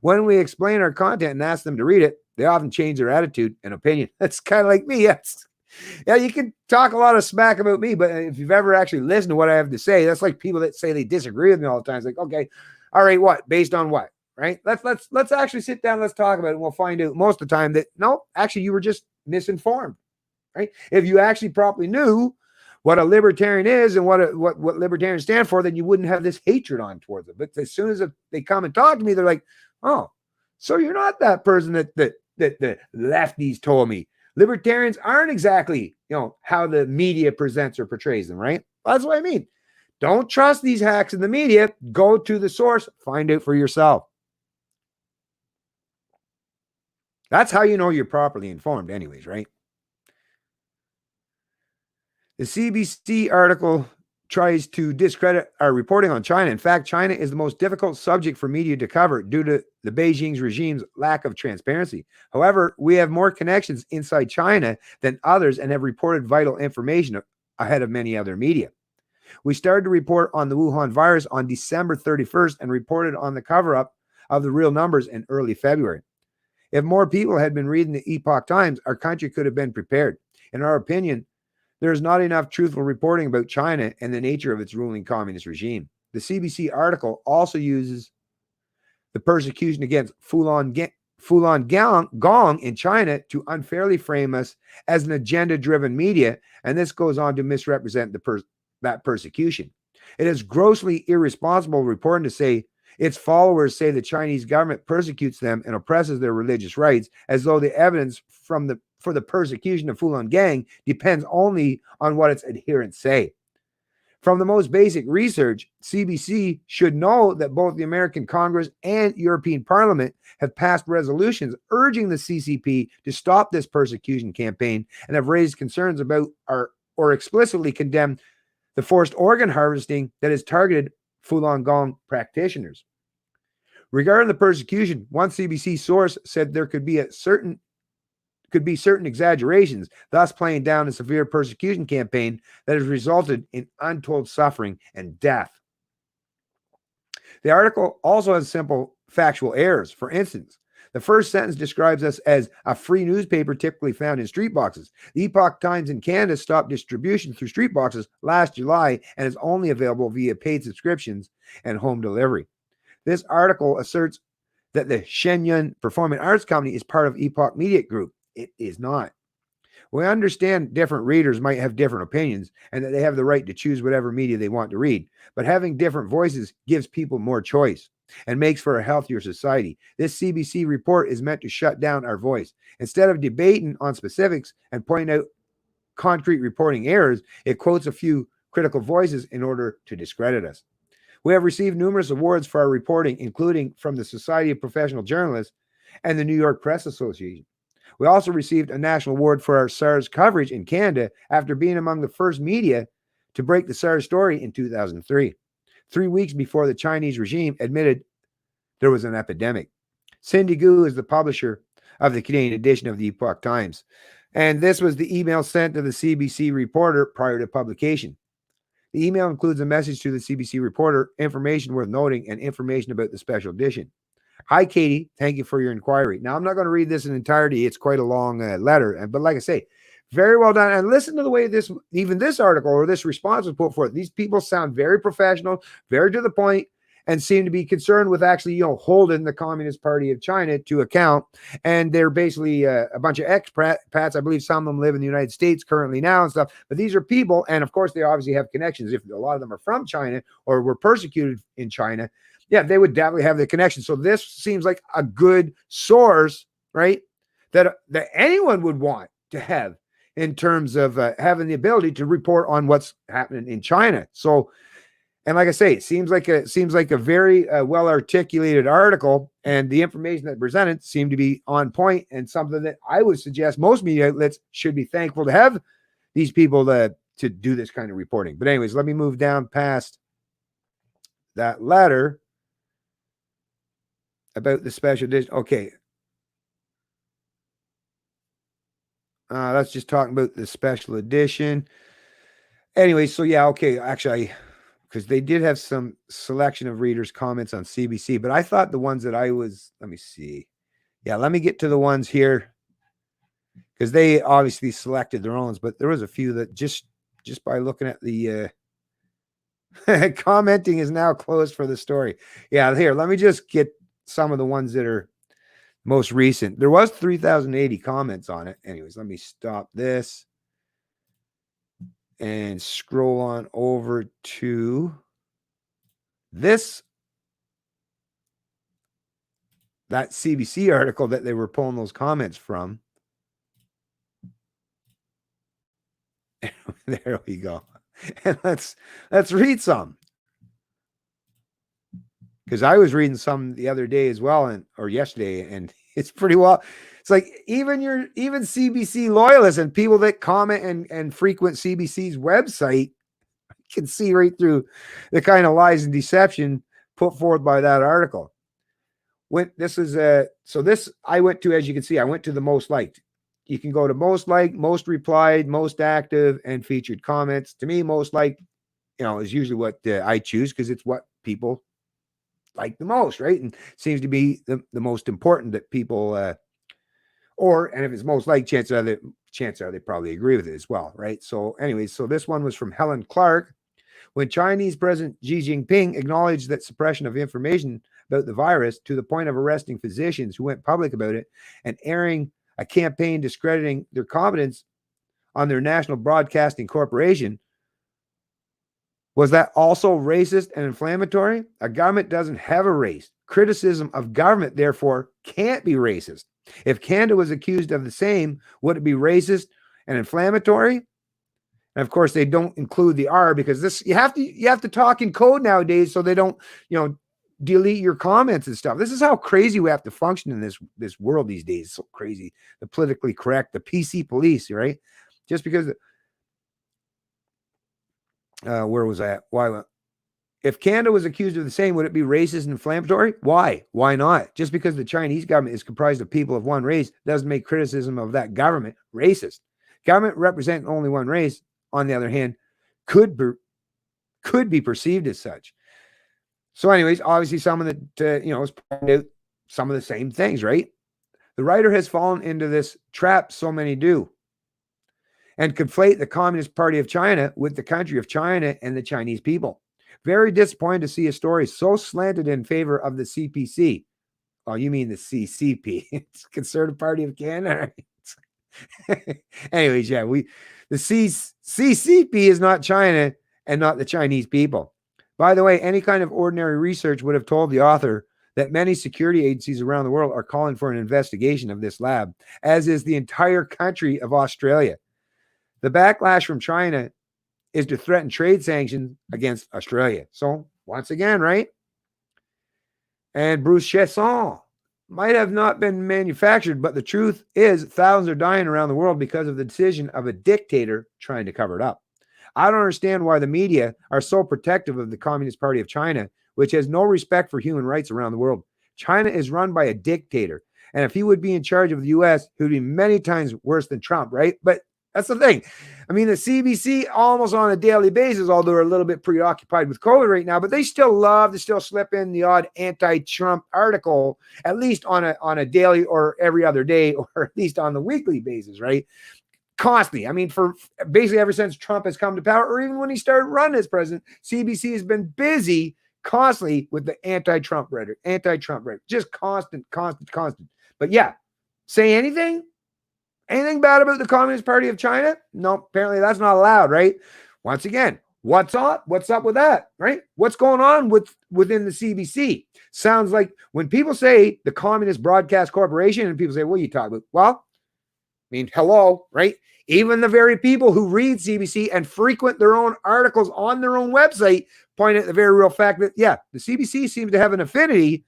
When we explain our content and ask them to read it, they often change their attitude and opinion. That's kind of like me. Yes. Yeah, you can talk a lot of smack about me, but if you've ever actually listened to what I have to say, that's like people that say they disagree with me all the time. It's like, okay, all right, what? Based on what? Right? Let's actually sit down, let's talk about it, and we'll find out most of the time that no, actually you were just misinformed. Right? If you actually properly knew what a libertarian is and what libertarians stand for, then you wouldn't have this hatred on towards them. But as soon as they come and talk to me, they're like, oh, so you're not that person that the lefties told me. Libertarians aren't exactly, how the media presents or portrays them, right? That's what I mean. Don't trust these hacks in the media. Go to the source. Find out for yourself. That's how you know you're properly informed anyways, right? The CBC article tries to discredit our reporting on China. In fact, China is the most difficult subject for media to cover due to the Beijing's regime's lack of transparency. However, we have more connections inside China than others and have reported vital information ahead of many other media. We started to report on the Wuhan virus on December 31st and reported on the cover-up of the real numbers in early February. If more people had been reading the Epoch Times, our country could have been prepared. In our opinion, there is not enough truthful reporting about China and the nature of its ruling communist regime. The CBC article also uses the persecution against Falun Gong in China to unfairly frame us as an agenda-driven media, and this goes on to misrepresent that persecution. It is grossly irresponsible reporting to say its followers say the Chinese government persecutes them and oppresses their religious rights, as though the evidence for the persecution of Falun Gong depends only on what its adherents say. From the most basic research, CBC should know that both the American Congress and European Parliament have passed resolutions urging the CCP to stop this persecution campaign and have raised concerns about or explicitly condemned the forced organ harvesting that has targeted Falun Gong practitioners. Regarding the persecution, one CBC source said there could be certain exaggerations, thus playing down a severe persecution campaign that has resulted in untold suffering and death. The article also has simple factual errors. For instance, the first sentence describes us as a free newspaper typically found in street boxes. The Epoch Times in Canada stopped distribution through street boxes last July and is only available via paid subscriptions and home delivery. This article asserts that the Shenyang Performing Arts Company is part of Epoch Media Group. It is not. We understand different readers might have different opinions and that they have the right to choose whatever media they want to read, but having different voices gives people more choice and makes for a healthier society. This CBC report is meant to shut down our voice. Instead of debating on specifics and pointing out concrete reporting errors, it quotes a few critical voices in order to discredit us. We have received numerous awards for our reporting, including from the Society of Professional Journalists and the New York Press Association. We also received a national award for our SARS coverage in Canada after being among the first media to break the SARS story in 2003, 3 weeks before the Chinese regime admitted there was an epidemic. Cindy Gu is the publisher of the Canadian edition of the Epoch Times, and this was the email sent to the CBC reporter prior to publication. The email includes a message to the CBC reporter, information worth noting, and information about the special edition. Hi, Katie. Thank you for your inquiry. Now, I'm not going to read this in entirety. It's quite a long letter. But like I say, Very well done. And listen to the way this article or this response was put forth. These people sound very professional, very to the point, and seem to be concerned with actually, holding the Communist Party of China to account. And they're basically a bunch of expats. I believe some of them live in the United States currently now and stuff. But these are people, and of course, they obviously have connections. If a lot of them are from China or were persecuted in China, yeah, they would definitely have the connection. So this seems like a good source, right, that anyone would want to have in terms of having the ability to report on what's happening in China. So, and like I say, it seems like a very well articulated article, and the information that presented seemed to be on point and something that I would suggest most media outlets should be thankful to have these people to do this kind of reporting. But anyways, let me move down past that letter about the special edition. Okay. That's just talking about the special edition. Anyway, so yeah, okay. Actually, because they did have some selection of readers' comments on CBC, but I thought the ones that let me see. Yeah, let me get to the ones here, because they obviously selected their own, but there was a few that just by looking at the commenting is now closed for the story. Yeah, here, let me just get some of the ones that are most recent. There was 3,080 comments on it. Anyways, let me stop this and scroll on over to that CBC article that they were pulling those comments from. There we go. And let's read some, because I was reading some the other day as well, or yesterday, and it's pretty well. It's like even CBC loyalists and people that comment and frequent CBC's website can see right through the kind of lies and deception put forth by that article. I went to, as you can see, I went to the most liked. You can go to most liked, most replied, most active, and featured comments. To me, most liked, is usually what I choose, because it's what people like the most, right? And seems to be the most important that people, and if it's most liked, chances are they probably agree with it as well, right? So anyways, so this one was from Helen Clark. When Chinese President Xi Jinping acknowledged that suppression of information about the virus to the point of arresting physicians who went public about it and airing a campaign discrediting their competence on their national broadcasting corporation, was that also racist and inflammatory? A government doesn't have a race. Criticism of government, therefore, can't be racist. If Canada was accused of the same, would it be racist and inflammatory? And of course, they don't include the R, because you have to talk in code nowadays so they don't, delete your comments and stuff. This is how crazy we have to function in this world these days. It's so crazy. The politically correct, the PC police, right? Just because where was I at? Why? If Canada was accused of the same, would it be racist and inflammatory? Why? Why not? Just because the Chinese government is comprised of people of one race doesn't make criticism of that government racist. Government representing only one race, on the other hand, could be perceived as such. So anyways, obviously someone that, is pointing out some of the same things, right? The writer has fallen into this trap so many do, and conflate the Communist Party of China with the country of China and the Chinese people. Very disappointed to see a story so slanted in favor of the CPC. Oh, you mean the CCP? It's Conservative Party of Canada. Anyways, yeah, the CCP is not China and not the Chinese people. By the way, any kind of ordinary research would have told the author that many security agencies around the world are calling for an investigation of this lab, as is the entire country of Australia. The backlash from China is to threaten trade sanctions against Australia. So once again, right? And Bruce Chesson might have not been manufactured, but the truth is thousands are dying around the world because of the decision of a dictator trying to cover it up. I don't understand why the media are so protective of the Communist Party of China, which has no respect for human rights around the world. China is run by a dictator. And if he would be in charge of the U.S., he would be many times worse than Trump, right? But that's the thing. I mean, the CBC almost on a daily basis, although they're a little bit preoccupied with COVID right now, but they still love to still slip in the odd anti-Trump article, at least on a daily or every other day, or at least on the weekly basis, right? constantly. I mean, for basically ever since Trump has come to power, or even when he started running as president, CBC has been busy constantly with the anti-Trump rhetoric, just constant. But yeah, say anything bad about the Communist Party of China? No, apparently that's not allowed, right? Once again, what's up? What's up with that, right? What's going on within the CBC? Sounds like when people say the Communist Broadcast Corporation, and people say, what are you talking about? Well, I mean, hello, right? Even the very people who read CBC and frequent their own articles on their own website point at the very real fact that, yeah, the CBC seems to have an affinity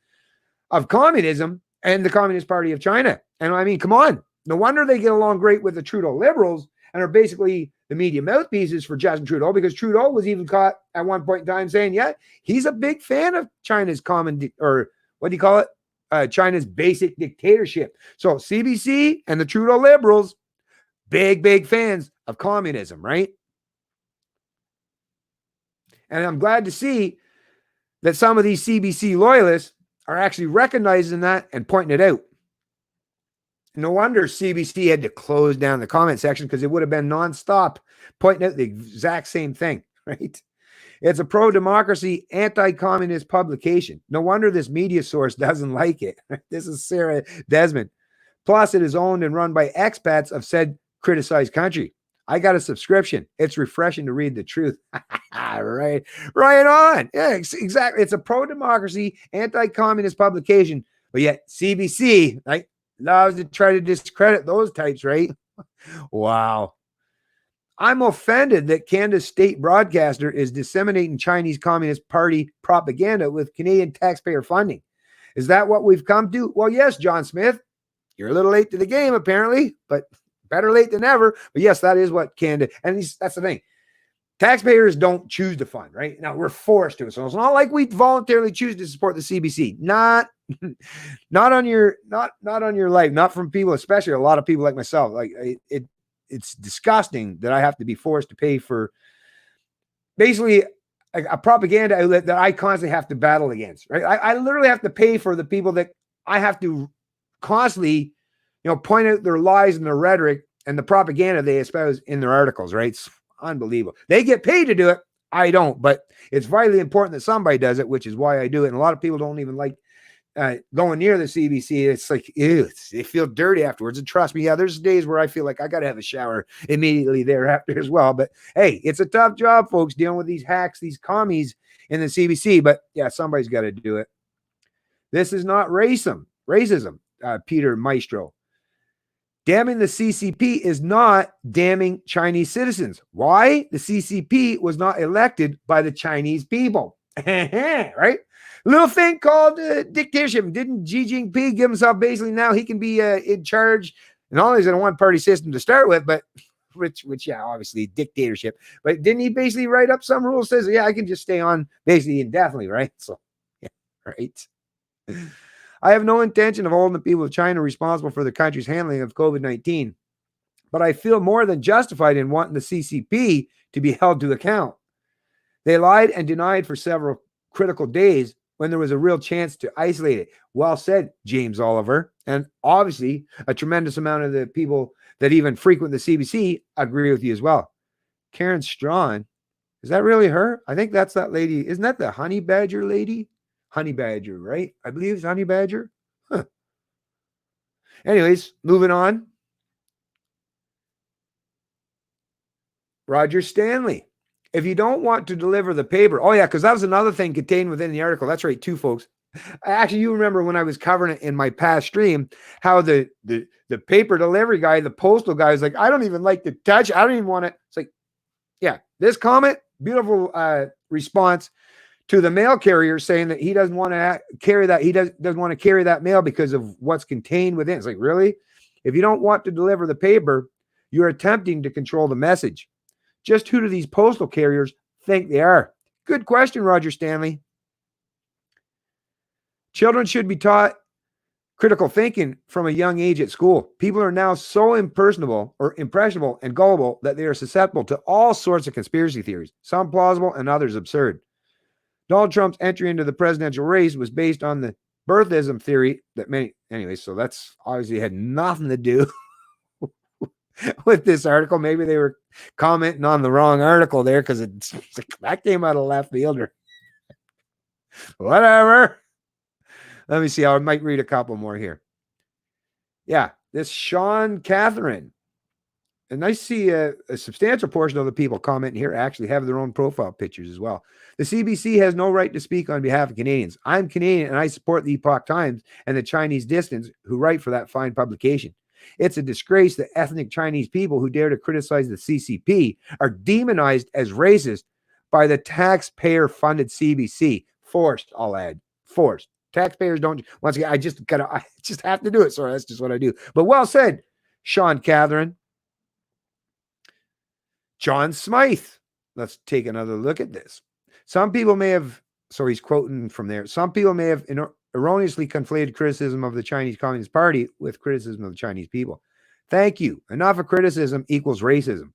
of communism and the Communist Party of China. And I mean, come on. No wonder they get along great with the Trudeau liberals and are basically the media mouthpieces for Justin Trudeau, because Trudeau was even caught at one point in time saying, yeah, he's a big fan of China's China's basic dictatorship. So CBC and the Trudeau liberals, big fans of communism, right? And I'm glad to see that some of these CBC loyalists are actually recognizing that and pointing it out. No wonder CBC had to close down the comment section, because it would have been nonstop pointing out the exact same thing, right? It's a pro-democracy, anti-communist publication. No wonder this media source doesn't like it. This is Sarah Desmond. Plus, it is owned and run by expats of said criticized country. I got a subscription. It's refreshing to read the truth. Right on. Yeah, exactly. It's a pro-democracy, anti-communist publication, but yet CBC, right, loves to try to discredit those types, right? Wow. I'm offended that Canada's state broadcaster is disseminating Chinese Communist Party propaganda with Canadian taxpayer funding. Is that what we've come to? Well, yes, John Smith. You're a little late to the game, apparently, but better late than never. But yes, that is what Canada, and that's the thing. Taxpayers don't choose to fund, right? Now we're forced to. So it's not like we voluntarily choose to support the CBC. Not on your life, not from people, especially a lot of people like myself. Like it's disgusting that I have to be forced to pay for basically a propaganda outlet that I constantly have to battle against, right? I literally have to pay for the people that I have to constantly, point out their lies and their rhetoric and the propaganda they espouse in their articles, right? It's unbelievable. They get paid to do it. I don't, but it's vitally important that somebody does it, which is why I do it. And a lot of people don't even like going near the CBC. It's like, ew, they feel dirty afterwards. And trust me, yeah, there's days where I feel like I got to have a shower immediately thereafter as well. But hey, it's a tough job, folks, dealing with these hacks, these commies in the CBC. But yeah, somebody's got to do it. This is not racism, Peter Maestro. Damning the CCP is not damning Chinese citizens. Why? The CCP was not elected by the Chinese people. Right? Little thing called dictatorship. Didn't Xi Jinping give himself basically now he can be in charge? And all is in a one-party system to start with, but which yeah, obviously dictatorship. But didn't he basically write up some rules says, yeah, I can just stay on basically indefinitely, right? So, yeah, right. I have no intention of holding the people of China responsible for the country's handling of COVID-19, but I feel more than justified in wanting the CCP to be held to account. They lied and denied for several critical days when there was a real chance to isolate it. Well said, James Oliver. And obviously, a tremendous amount of the people that even frequent the CBC agree with you as well. Karen Strawn, is that really her? I think that's that lady. Isn't that the Honey Badger lady? Honey Badger, right? I believe it's Honey Badger. Huh. Anyways, moving on. Roger Stanley. If you don't want to deliver the paper, oh yeah, because that was another thing contained within the article. That's right, too, folks. Actually, you remember when I was covering it in my past stream, how the paper delivery guy, the postal guy, was like, I don't even like to touch. I don't even want it. It's like, yeah, this comment, beautiful response to the mail carrier saying that he doesn't want to carry that. He doesn't want to carry that mail because of what's contained within. It's like, really? If you don't want to deliver the paper, you're attempting to control the message. Just who do these postal carriers think they are? Good question, Roger Stanley. Children should be taught critical thinking from a young age at school. People are now so impressionable and gullible that they are susceptible to all sorts of conspiracy theories, some plausible and others absurd. Donald Trump's entry into the presidential race was based on the birthism theory that many, anyway, so that's obviously had nothing to do with this article. Maybe they were commenting on the wrong article there because that came out of left fielder. Whatever. Let me see. I might read a couple more here. Yeah, this Sean Catherine. And I see a substantial portion of the people commenting here actually have their own profile pictures as well. The CBC has no right to speak on behalf of Canadians. I'm Canadian and I support the Epoch Times and the Chinese Dissidents who write for that fine publication. It's a disgrace that ethnic Chinese people who dare to criticize the CCP are demonized as racist by the taxpayer-funded CBC. Forced, I'll add. Forced. Taxpayers don't. Once again, I just have to do it. Sorry, that's just what I do. But well said, Sean Catherine. John Smythe. Let's take another look at this. Some people may have, so he's quoting from there, some people may have erroneously conflated criticism of the Chinese Communist Party with criticism of the Chinese people. Thank you. Enough of criticism equals racism.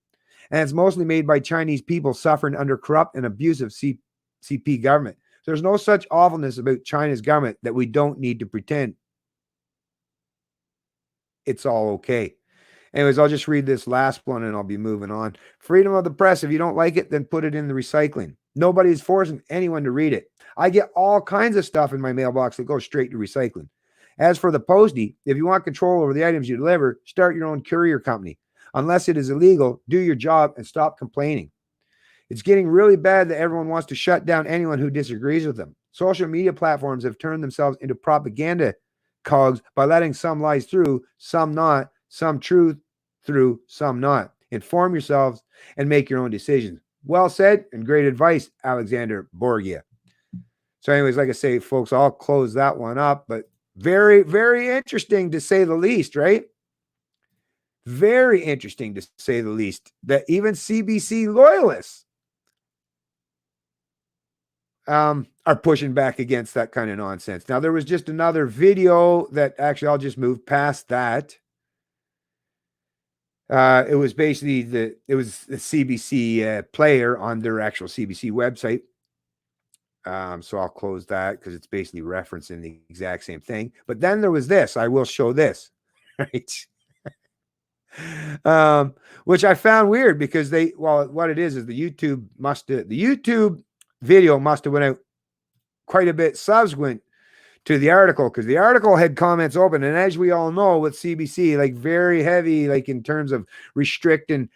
And it's mostly made by Chinese people suffering under corrupt and abusive CP government. There's no such awfulness about China's government that we don't need to pretend it's all okay. Anyways, I'll just read this last one and I'll be moving on. Freedom of the press. If you don't like it, then put it in the recycling. Nobody's forcing anyone to read it. I get all kinds of stuff in my mailbox that goes straight to recycling. As for the postie, if you want control over the items you deliver, start your own courier company. Unless it is illegal, do your job and stop complaining. It's getting really bad that everyone wants to shut down anyone who disagrees with them. Social media platforms have turned themselves into propaganda cogs by letting some lies through, some not, some truth through, some not. Inform yourselves and make your own decisions. Well said and great advice, Alexander Borgia. So anyways, like I say, folks, I'll close that one up, but very, very interesting to say the least, right? Very interesting to say the least that even CBC loyalists are pushing back against that kind of nonsense. Now, there was just another video that actually I'll just move past that. It was basically the CBC player on their actual CBC website. So I'll close that because it's basically referencing the exact same thing. But then there was this. I will show this, right? Which I found weird because what it is the YouTube video must have went out quite a bit subsequent to the article, because the article had comments open, and as we all know with CBC, like very heavy, like in terms of restricting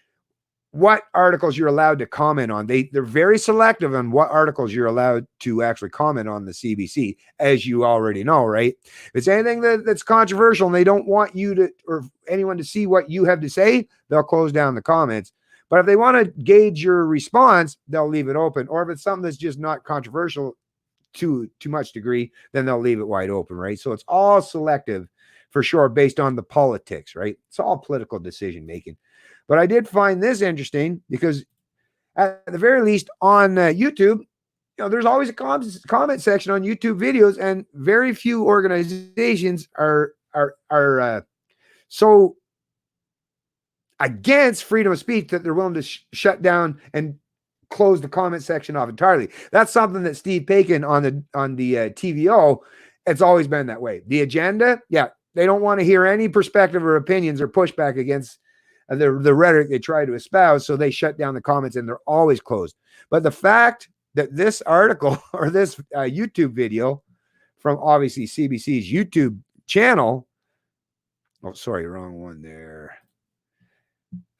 what articles you're allowed to comment on. They're very selective on what articles you're allowed to actually comment on the CBC, as you already know, right? If it's anything that's controversial and they don't want you to, or anyone to see what you have to say, they'll close down the comments. But if they want to gauge your response, they'll leave it open. Or if it's something that's just not controversial to much degree, then they'll leave it wide open, right? So it's all selective for sure, based on the politics, right? It's all political decision making. But I did find this interesting because at the very least on YouTube, there's always a comment section on YouTube videos, and very few organizations are so against freedom of speech that they're willing to shut down and close the comment section off entirely. That's something that Steve Paikin on the TVO, it's always been that way. The agenda, they don't want to hear any perspective or opinions or pushback against the rhetoric they try to espouse, so they shut down the comments and they're always closed. But the fact that this article or this YouTube video from obviously CBC's YouTube channel, oh, sorry, wrong one there.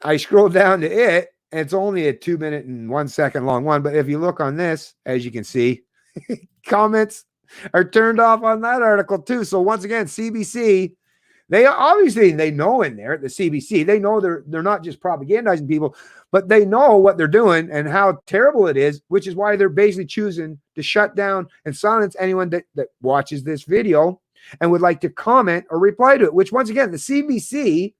I scrolled down to it, and it's only a 2 minute and 1 second long one. But if you look on this, as you can see, comments are turned off on that article too. So once again, CBC, they know in there at the CBC, they know they're not just propagandizing people, but they know what they're doing and how terrible it is, which is why they're basically choosing to shut down and silence anyone that watches this video and would like to comment or reply to it, which once again, the CBC,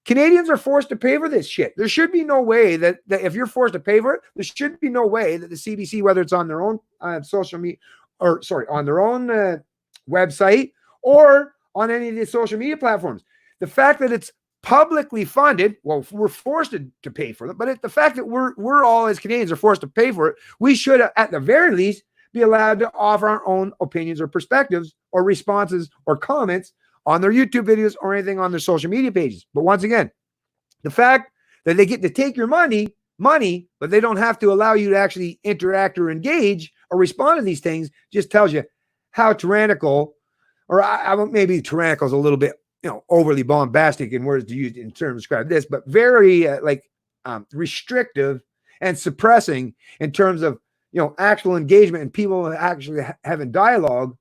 Canadians are forced to pay for this shit. There should be no way that if you're forced to pay for it, there should be no way that the CBC, whether it's on their own social media, or sorry, on their own website or on any of the social media platforms, the fact that it's publicly funded, well, we're forced to pay for it, but the fact that we're all as Canadians are forced to pay for it, we should at the very least be allowed to offer our own opinions or perspectives or responses or comments on their YouTube videos or anything on their social media pages. But once again, The fact that they get to take your money, but they don't have to allow you to actually interact or engage or respond to these things just tells you how tyrannical, or maybe tyrannical is a little bit, overly bombastic in words to use in terms to describe this, but very restrictive and suppressing in terms of, actual engagement and people actually having dialogue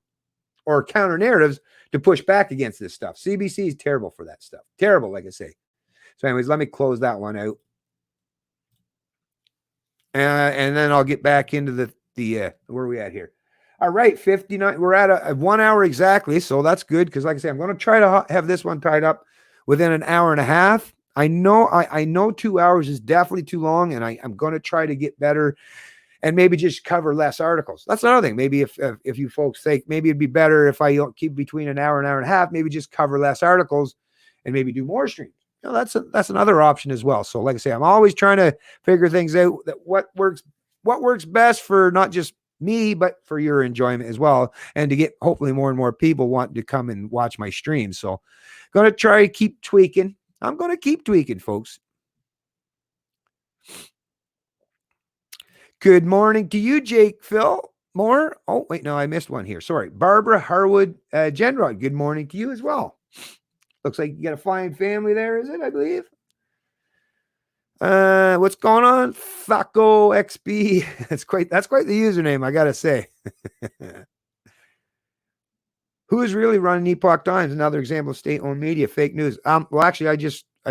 or counter narratives to push back against this stuff. CBC is terrible for that stuff. Terrible, like I say. So anyways, let me close that one out. And then I'll get back into the where are we at here? All right, 59. We're at a 1 hour exactly. So that's good because, like I say, I'm going to try to have this one tied up within an hour and a half. I know 2 hours is definitely too long, and I'm going to try to get better and maybe just cover less articles. That's another thing. Maybe if you folks think maybe it'd be better if I keep between an hour and a half, maybe just cover less articles and maybe do more streams. That's another option as well. So like I say, I'm always trying to figure things out that what works best for not just me, but for your enjoyment as well. And to get hopefully more and more people wanting to come and watch my streams. So going to try to keep tweaking. I'm going to keep tweaking, folks. Good morning to you, Jake Phil. More? Oh, wait, no, I missed one here. Sorry. Barbara Harwood Genrod. Good morning to you as well. Looks like you got a fine family there, is it? I believe. What's going on? Faco XB. That's quite the username, I gotta say. Who is really running Epoch Times? Another example of state-owned media, fake news. Well, actually, I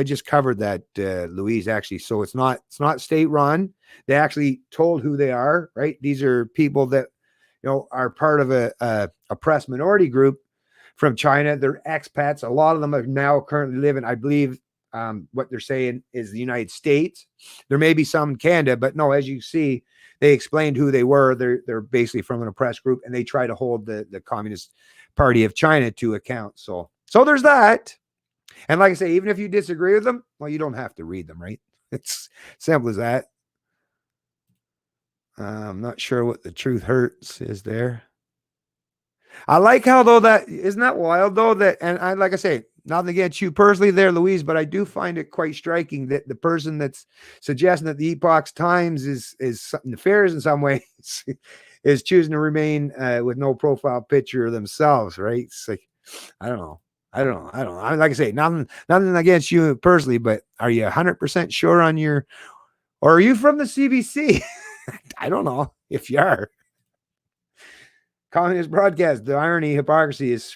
just covered that, Louise. Actually, so it's not state-run. They actually told who they are. Right? These are people that are part of a press minority group from China. They're expats. A lot of them are now currently living, I believe, what they're saying is the United States. There may be some in Canada, but no, as you see, they explained who they were. They're basically from an oppressed group, and they try to hold the Communist Party of China to account. So there's that. And like I say, even if you disagree with them, well, you don't have to read them, right? It's simple as that. I'm not sure what the truth hurts is there. I like how, though, that isn't that wild, though, that, and I, like I say, nothing against you personally there, Louise, but I do find it quite striking that the person that's suggesting that the Epoch Times is something nefarious in some ways is choosing to remain with no profile picture themselves, right? It's like, I don't know. Like I say, nothing against you personally, but are you 100% sure on your, or are you from the CBC? I don't know if you are. Communist broadcast, the irony, hypocrisy is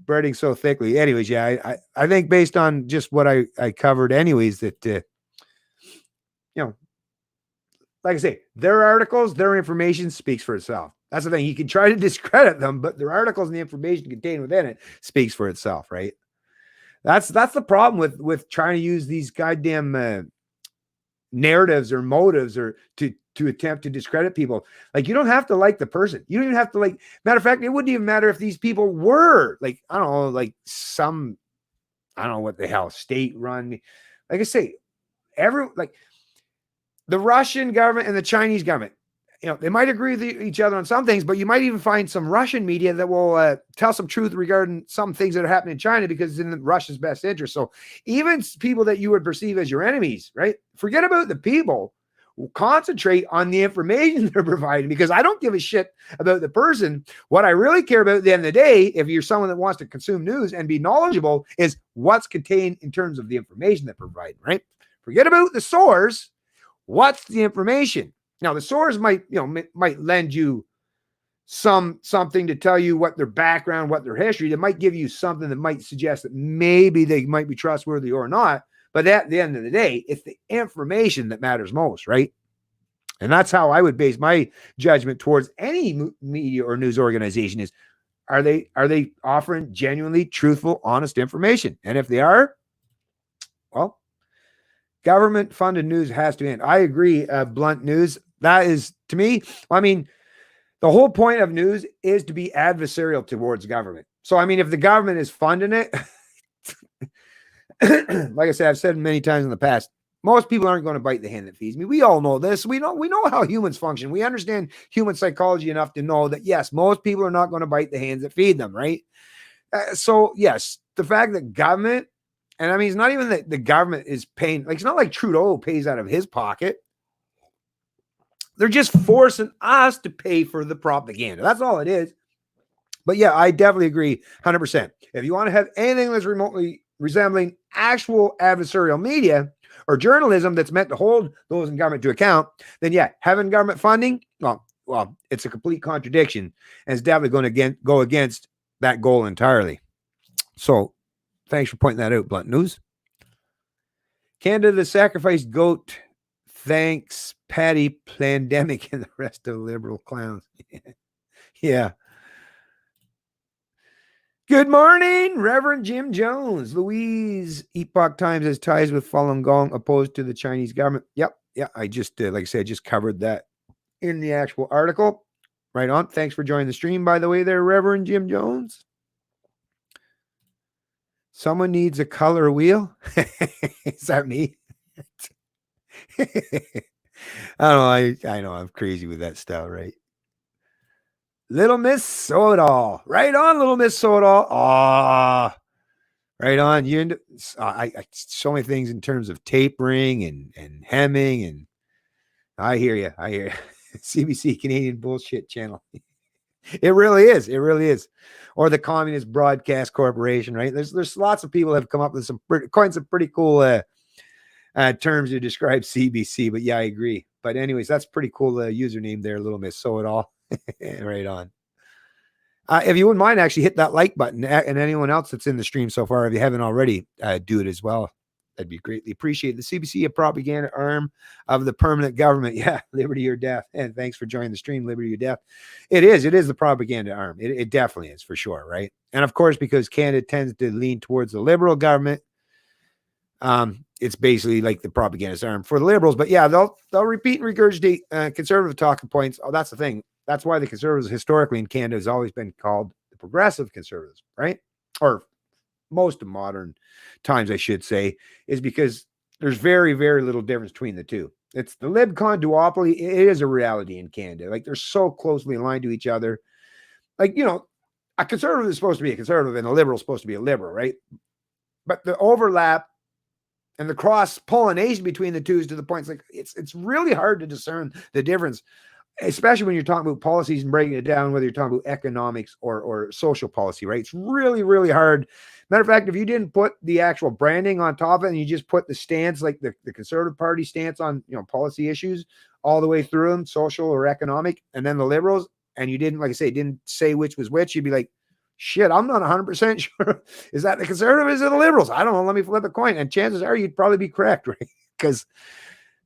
spreading so thickly. Anyways, yeah, I think based on just what I covered anyways, that, like I say, their articles, their information speaks for itself. That's the thing. You can try to discredit them, but their articles and the information contained within it speaks for itself, right? That's the problem with trying to use these goddamn narratives or motives or to attempt to discredit people. Like, you don't have to like the person. You don't even have to like, matter of fact, it wouldn't even matter if these people were like, I don't know, like some, I don't know what the hell, state run. Like I say, like the Russian government and the Chinese government, they might agree with each other on some things, but you might even find some Russian media that will tell some truth regarding some things that are happening in China because it's in Russia's best interest. So even people that you would perceive as your enemies, right? Forget about the people. Concentrate on the information they're providing, because I don't give a shit about the person. What I really care about at the end of the day, if you're someone that wants to consume news and be knowledgeable, is what's contained in terms of the information they're providing, right? Forget about the source. What's the information? Now, the source might lend you something to tell you what their background, what their history. That might give you something that might suggest that maybe they might be trustworthy or not. But at the end of the day, it's the information that matters most, right? And that's how I would base my judgment towards any media or news organization is, are they offering genuinely truthful, honest information? And if they are, well, government-funded news has to end. I agree, blunt news. That is, to me, I mean, the whole point of news is to be adversarial towards government. So, I mean, if the government is funding it, like I said, I've said many times in the past, most people aren't going to bite the hand that feeds me. We all know this. We know how humans function. We understand human psychology enough to know that, yes, most people are not going to bite the hands that feed them, right? So, yes, the fact that government And I mean, it's not even that the government is paying, like, it's not like Trudeau pays out of his pocket. They're just forcing us to pay for the propaganda. That's all it is. But yeah, I definitely agree 100%. If you want to have anything that's remotely resembling actual adversarial media or journalism that's meant to hold those in government to account, then yeah, having government funding, well, it's a complete contradiction, and it's definitely going to go against that goal entirely. So thanks for pointing that out, Blunt News. Canada, the sacrificed goat. Thanks, Patty, Pandemic, and the rest of the liberal clowns. Yeah. Good morning, Reverend Jim Jones. Louise, Epoch Times has ties with Falun Gong opposed to the Chinese government. Yep. Yeah. I just, like I said, just covered that in the actual article. Right on. Thanks for joining the stream, by the way, there, Reverend Jim Jones. Someone needs a color wheel. Is that me? I don't know. I know I'm crazy with that style, right? Little Miss Sodal. Right on, Little Miss Sodal. Ah, right on. You I so many things in terms of tapering and hemming, and I hear you. I hear you. CBC, Canadian Bullshit Channel. It really is. It really is. Or the Communist Broadcast Corporation, right? There's lots of people have come up with some pretty cool terms to describe CBC, but yeah, I agree. But anyways, that's pretty cool username there, Little Miss So It All. Right on. If you wouldn't mind, actually hit that like button, and anyone else that's in the stream so far, if you haven't already, do it as well. That'd be greatly appreciated. The CBC, a propaganda arm of the permanent government. Yeah, liberty or death. And thanks for joining the stream, liberty or death. It is the propaganda arm. It definitely is, for sure, right? And of course, because Canada tends to lean towards the liberal government, it's basically like the propagandist arm for the liberals. But yeah, they'll repeat and regurgitate conservative talking points. Oh, that's the thing. That's why the conservatives historically in Canada has always been called the progressive conservatives, right? Or most of modern times, I should say, is because there's very, very little difference between the two. It's the LibCon duopoly. It is a reality in Canada. Like, they're so closely aligned to each other. Like, you know, a conservative is supposed to be a conservative and a liberal is supposed to be a liberal, right? But the overlap and the cross-pollination between the two is to the point, it's really hard to discern the difference, especially when you're talking about policies and breaking it down, whether you're talking about economics or social policy, right? It's really, really hard. Matter of fact, if you didn't put the actual branding on top of it and you just put the stance, like the Conservative Party stance on, you know, policy issues all the way through them, social or economic, and then the Liberals, and you didn't, like I say, didn't say which was which, you'd be like, shit, I'm not 100% sure. Is that the Conservatives or the Liberals? I don't know. Let me flip a coin. And chances are you'd probably be correct, right? Because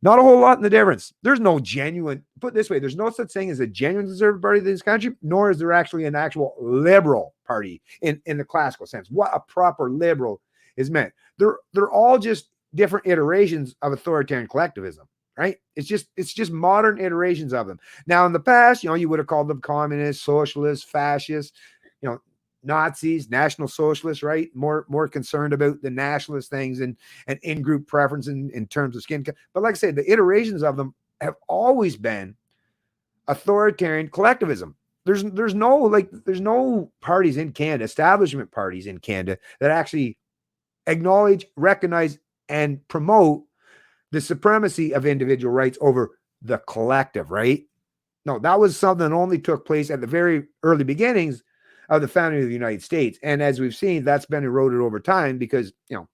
not a whole lot in the difference. There's no genuine, put it this way, there's no such thing as a genuine conservative party in this country, nor is there actually an actual liberal party in the classical sense. What a proper liberal is meant. They're all just different iterations of authoritarian collectivism, right? It's just modern iterations of them. Now, in the past, you know, you would have called them communists, socialists, fascists, you know, Nazis, National Socialists, right? More concerned about the nationalist things and in-group preference in terms of skin. But like I said, the iterations of them have always been authoritarian collectivism. There's no parties in Canada, establishment parties in Canada, that actually acknowledge, recognize, and promote the supremacy of individual rights over the collective, right? No, that was something that only took place at the very early beginnings of the founding of the United States. And as we've seen, that's been eroded over time because, you know,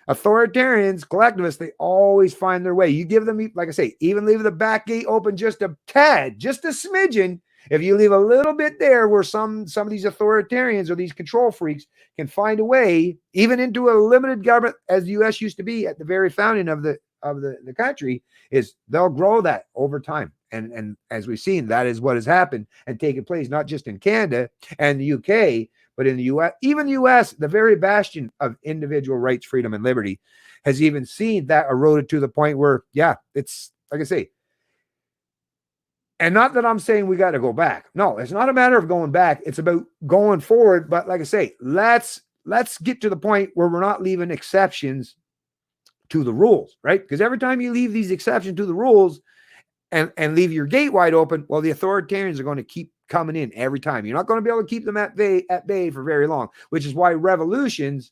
authoritarians, collectivists, they always find their way. You give them, like I say, even leave the back gate open just a tad, just a smidgen. If you leave a little bit there where some of these authoritarians or these control freaks can find a way, even into a limited government as the U.S. used to be at the very founding of the country, is they'll grow that over time. And as we've seen, that is what has happened and taken place, not just in Canada and the UK, but in the US. Even the US, the very bastion of individual rights, freedom, and liberty, has even seen that eroded to the point where, yeah, it's like I say, and not that I'm saying we got to go back. No, it's not a matter of going back. It's about going forward. But like I say, let's get to the point where we're not leaving exceptions to the rules, right? Because every time you leave these exceptions to the rules, and leave your gate wide open, well, the authoritarians are going to keep coming in every time. You're not going to be able to keep them at bay for very long, which is why revolutions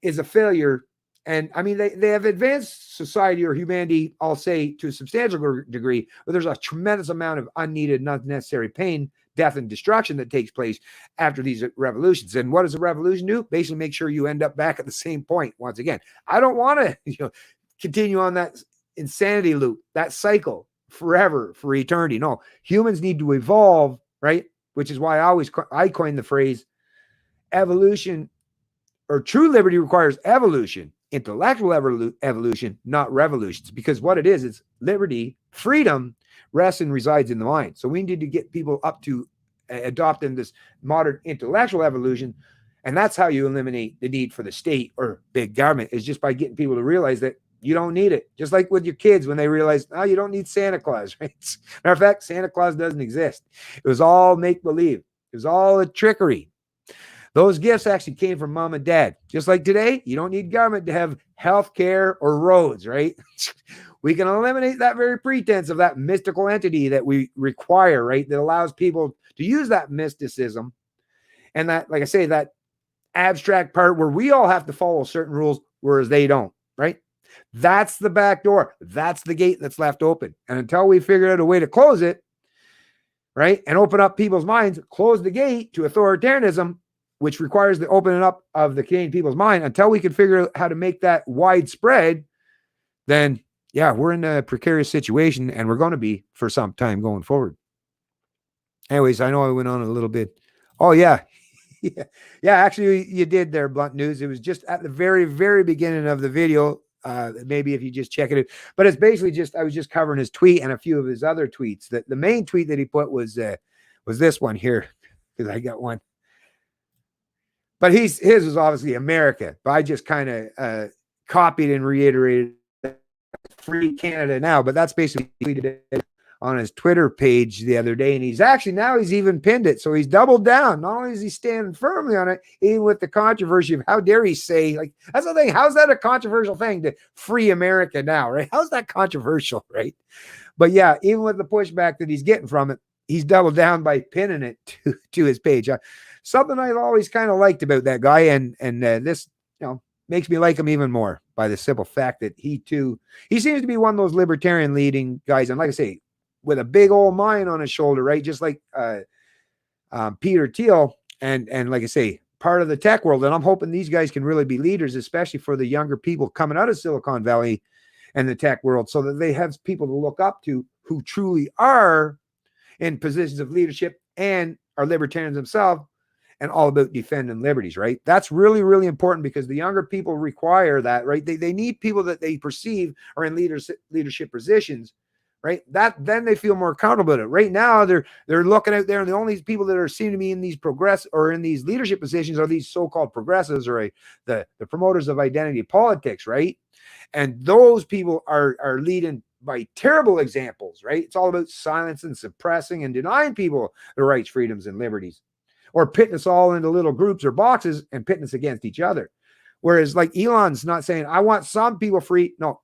is a failure And I mean, they have advanced society or humanity, I'll say, to a substantial degree, but there's a tremendous amount of unneeded, unnecessary pain, death, and destruction that takes place after these revolutions. And what does a revolution do? Basically make sure you end up back at the same point once again. I don't want to continue on that insanity loop, that cycle forever, for eternity. No, humans need to evolve, right? Which is why I coined the phrase evolution, or true liberty requires evolution, intellectual evolution, not revolutions. Because what it is liberty, freedom rests and resides in the mind. So we need to get people up to adopting this modern intellectual evolution. And that's how you eliminate the need for the state or big government, is just by getting people to realize that you don't need it. Just like with your kids when they realize, you don't need Santa Claus, right? Matter of fact, Santa Claus doesn't exist. It was all make-believe. It was all a trickery. Those gifts actually came from mom and dad. Just like today, you don't need government to have health care or roads, right? We can eliminate that very pretense of that mystical entity that we require, right? That allows people to use that mysticism and that, like I say, that abstract part where we all have to follow certain rules, whereas they don't, right? That's the back door. That's the gate that's left open. And until we figure out a way to close it, right, and open up people's minds, close the gate to authoritarianism, which requires the opening up of the Canadian people's mind, until we can figure out how to make that widespread, then, yeah, we're in a precarious situation, and we're going to be for some time going forward. Anyways, I know I went on a little bit. Oh, yeah. Yeah, actually, you did there, Blunt News. It was just at the very, very beginning of the video. Maybe if you just check it out. But it's basically just, I was just covering his tweet and a few of his other tweets. The main tweet that he put was this one here, because I got one. But his was obviously America. But I just kind of copied and reiterated free Canada now. But that's basically tweeted on his Twitter page the other day. And he's even pinned it. So he's doubled down. Not only is he standing firmly on it, even with the controversy of how dare he say, like, that's the thing. How's that a controversial thing to free America now, right? How's that controversial, right? But yeah, even with the pushback that he's getting from it, he's doubled down by pinning it to his page. Something I've always kind of liked about that guy. And this, makes me like him even more by the simple fact that he seems to be one of those libertarian leading guys. And like I say, with a big old mind on his shoulder, right? Just like Peter Thiel and like I say, part of the tech world. And I'm hoping these guys can really be leaders, especially for the younger people coming out of Silicon Valley and the tech world, so that they have people to look up to who truly are in positions of leadership and are libertarians themselves and all about defending liberties, right? That's really, really important, because the younger people require that, right? They need people that they perceive are in leadership positions, right? That then they feel more accountable to it. Right now, they're looking out there, and the only people that are seen to be in these in these leadership positions are these so-called progressives, or the promoters of identity politics, right? And those people are leading by terrible examples, right? It's all about silencing, suppressing, and denying people their rights, freedoms, and liberties, or pitting us all into little groups or boxes and pitting us against each other. Whereas, like, Elon's not saying, I want some people free. No,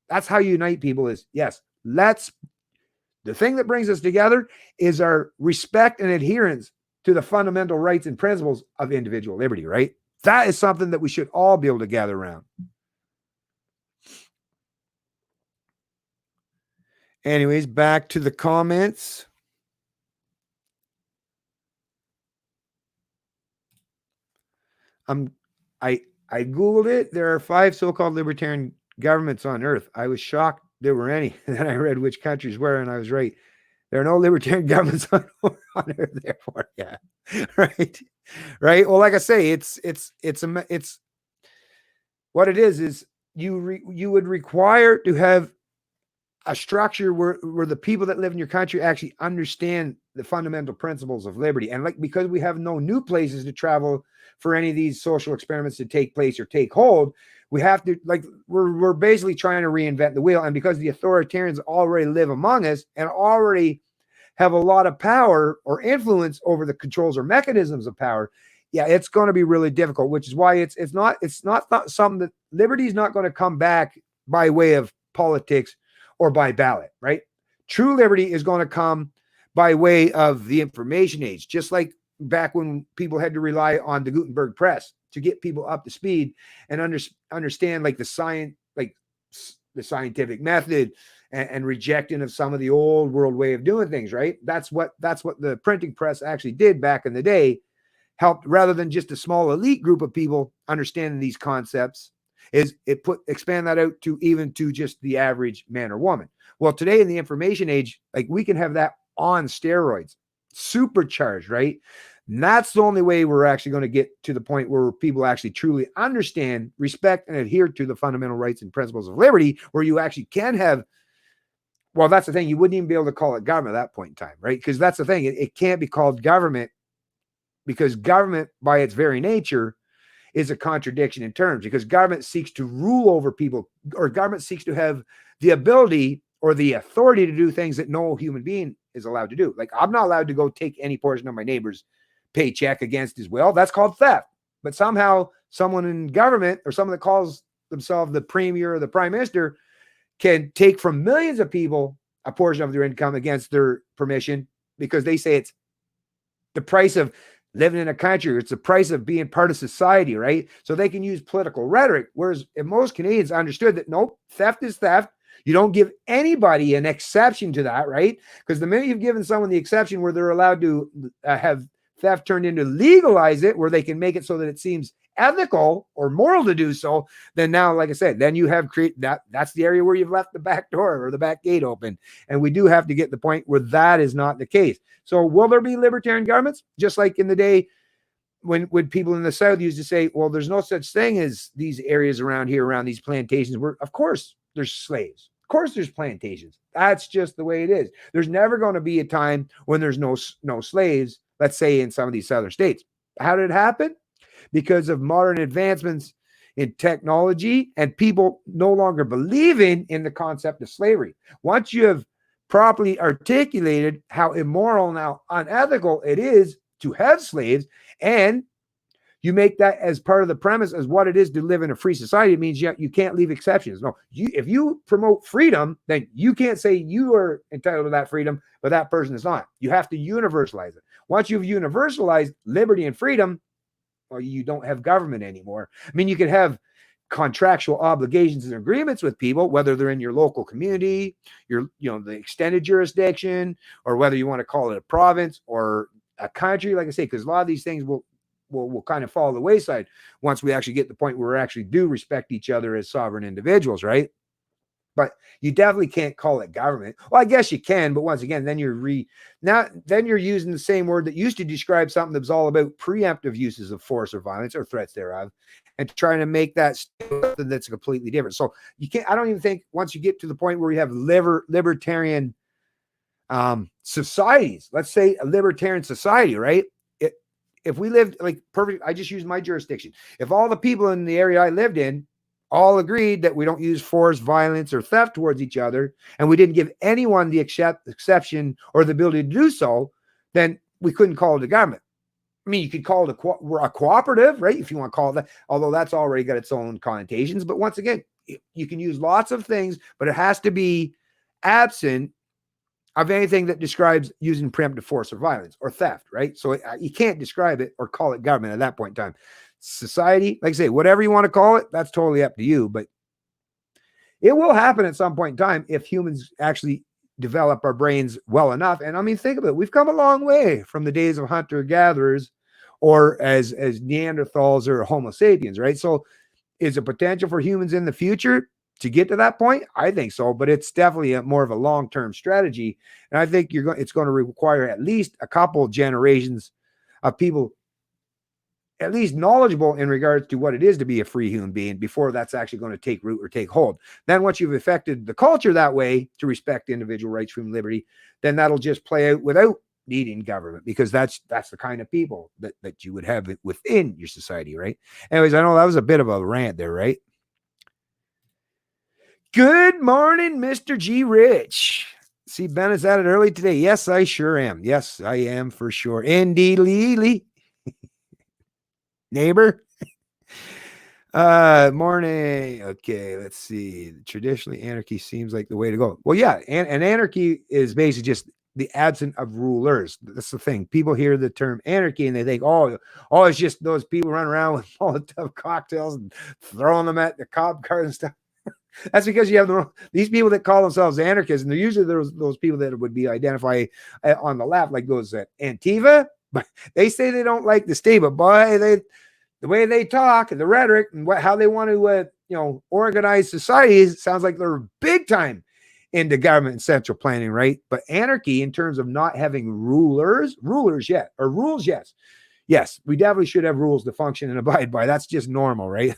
that's how you unite people is, yes, the thing that brings us together is our respect and adherence to the fundamental rights and principles of individual liberty, right? That is something that we should all be able to gather around. Anyways, back to the comments. I Googled it. There are 5 so-called libertarian governments on earth. I was shocked there were any. And then I read which countries were, and I was right. There are no libertarian governments on earth, therefore. Yeah. Right. Right. Well, like I say, it's what it is you would require to have a structure where the people that live in your country actually understand the fundamental principles of liberty. And like, because we have no new places to travel for any of these social experiments to take place or take hold, we have to, like, we're basically trying to reinvent the wheel. And because the authoritarians already live among us and already have a lot of power or influence over the controls or mechanisms of power, yeah, it's going to be really difficult, which is why it's not something that liberty is not going to come back by way of politics or by ballot, right? True liberty is going to come by way of the information age, just like back when people had to rely on the Gutenberg press to get people up to speed and understand like the science, like the scientific method and rejecting of some of the old world way of doing things, right? That's what the printing press actually did back in the day, helped rather than just a small elite group of people understanding these concepts, is it expand that out to even to just the average man or woman. Well, today in the information age, like we can have that on steroids, supercharged, right? And that's the only way we're actually going to get to the point where people actually truly understand, respect, and adhere to the fundamental rights and principles of liberty, where you actually can have, well, that's the thing. You wouldn't even be able to call it government at that point in time, right? Because that's the thing. It can't be called government, because government by its very nature is a contradiction in terms, because government seeks to rule over people, or government seeks to have the ability or the authority to do things that no human being is allowed to do. Like I'm not allowed to go take any portion of my neighbor's paycheck against his will. That's called theft. But somehow someone in government, or someone that calls themselves the premier or the prime minister, can take from millions of people a portion of their income against their permission, because they say it's the price of living in a country, it's the price of being part of society, right? So they can use political rhetoric, whereas if most Canadians understood that, nope, theft is theft. You don't give anybody an exception to that, right? Because the minute you've given someone the exception where they're allowed to have theft turned into legalize it, where they can make it so that it seems ethical or moral to do so, then now, like I said, then you have created that's the area where you've left the back door or the back gate open. And we do have to get the point where that is not the case. So will there be libertarian governments? Just like in the day when people in the South used to say, well, there's no such thing as these areas around here, around these plantations, where of course there's slaves. Of course there's plantations. That's just the way it is. There's never going to be a time when there's no slaves, let's say in some of these southern states. How did it happen? Because of modern advancements in technology and people no longer believing in the concept of slavery. Once you have properly articulated how immoral and how unethical it is to have slaves, and you make that as part of the premise as what it is to live in a free society, it means you can't leave exceptions. No, if you promote freedom, then you can't say you are entitled to that freedom, but that person is not. You have to universalize it. Once you've universalized liberty and freedom, well, you don't have government anymore. I mean, you could have contractual obligations and agreements with people, whether they're in your local community, the extended jurisdiction, or whether you want to call it a province or a country, like I say, because a lot of these things will kind of fall the wayside once we actually get to the point where we actually do respect each other as sovereign individuals, right? But you definitely can't call it government. Well, I guess you can, but once again, then you're using the same word that used to describe something that was all about preemptive uses of force or violence or threats thereof, and trying to make that something that's completely different. So you can't. I don't even think once you get to the point where you have libertarian societies, let's say a libertarian society, right? If we lived like perfect, I just use my jurisdiction. If all the people in the area I lived in all agreed that we don't use force, violence, or theft towards each other, and we didn't give anyone the exception or the ability to do so, then we couldn't call it a government. I mean, you could call it a cooperative, right? If you want to call it that, although that's already got its own connotations. But once again, you can use lots of things, but it has to be absent of anything that describes using preemptive force or violence or theft, right? So you can't describe it or call it government at that point in time. Society, like I say, whatever you want to call it, that's totally up to you. But it will happen at some point in time if humans actually develop our brains well enough. And I mean, think of it. We've come a long way from the days of hunter-gatherers or as Neanderthals or Homo sapiens, right? So is there potential for humans in the future to get to that point? I think so, but it's definitely more of a long-term strategy. And I think it's going to require at least a couple generations of people at least knowledgeable in regards to what it is to be a free human being before that's actually going to take root or take hold. Then once you've affected the culture that way to respect individual rights, freedom, liberty, then that'll just play out without needing government, because that's the kind of people that you would have within your society, right? Anyways, I know that was a bit of a rant there, right? Good morning, Mr. G. Rich. See, Ben is at it early today. Yes, I sure am. Yes, I am for sure. Indeed, Lee. Neighbor. Morning. Okay, let's see. Traditionally, anarchy seems like the way to go. Well, yeah, and anarchy is basically just the absence of rulers. That's the thing. People hear the term anarchy and they think, oh, it's just those people running around with Molotov cocktails and throwing them at the cop cars and stuff. That's because you have these people that call themselves anarchists, and they're usually those people that would be identified on the left, like those Antifa. But they say they don't like the state, but boy, the way they talk, the rhetoric, and how they want to organize societies, sounds like they're big time into government and central planning, right? But anarchy, in terms of not having rules, yes. Yes, we definitely should have rules to function and abide by. That's just normal, right?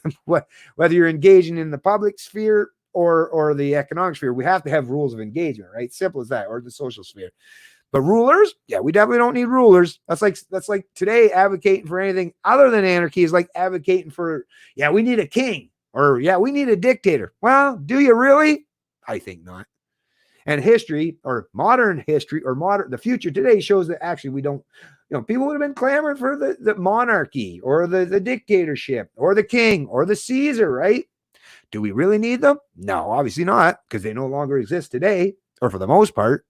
Whether you're engaging in the public sphere or the economic sphere, we have to have rules of engagement, right? Simple as that, or the social sphere. But rulers, yeah, we definitely don't need rulers. That's like today advocating for anything other than anarchy is like advocating for, yeah, we need a king, or yeah, we need a dictator. Well, do you really? I think not. And history, or modern history, or the future today shows that actually we don't. People would have been clamoring for the monarchy, or the dictatorship, or the king, or the Caesar, right? Do we really need them? No, obviously not, because they no longer exist today, or for the most part.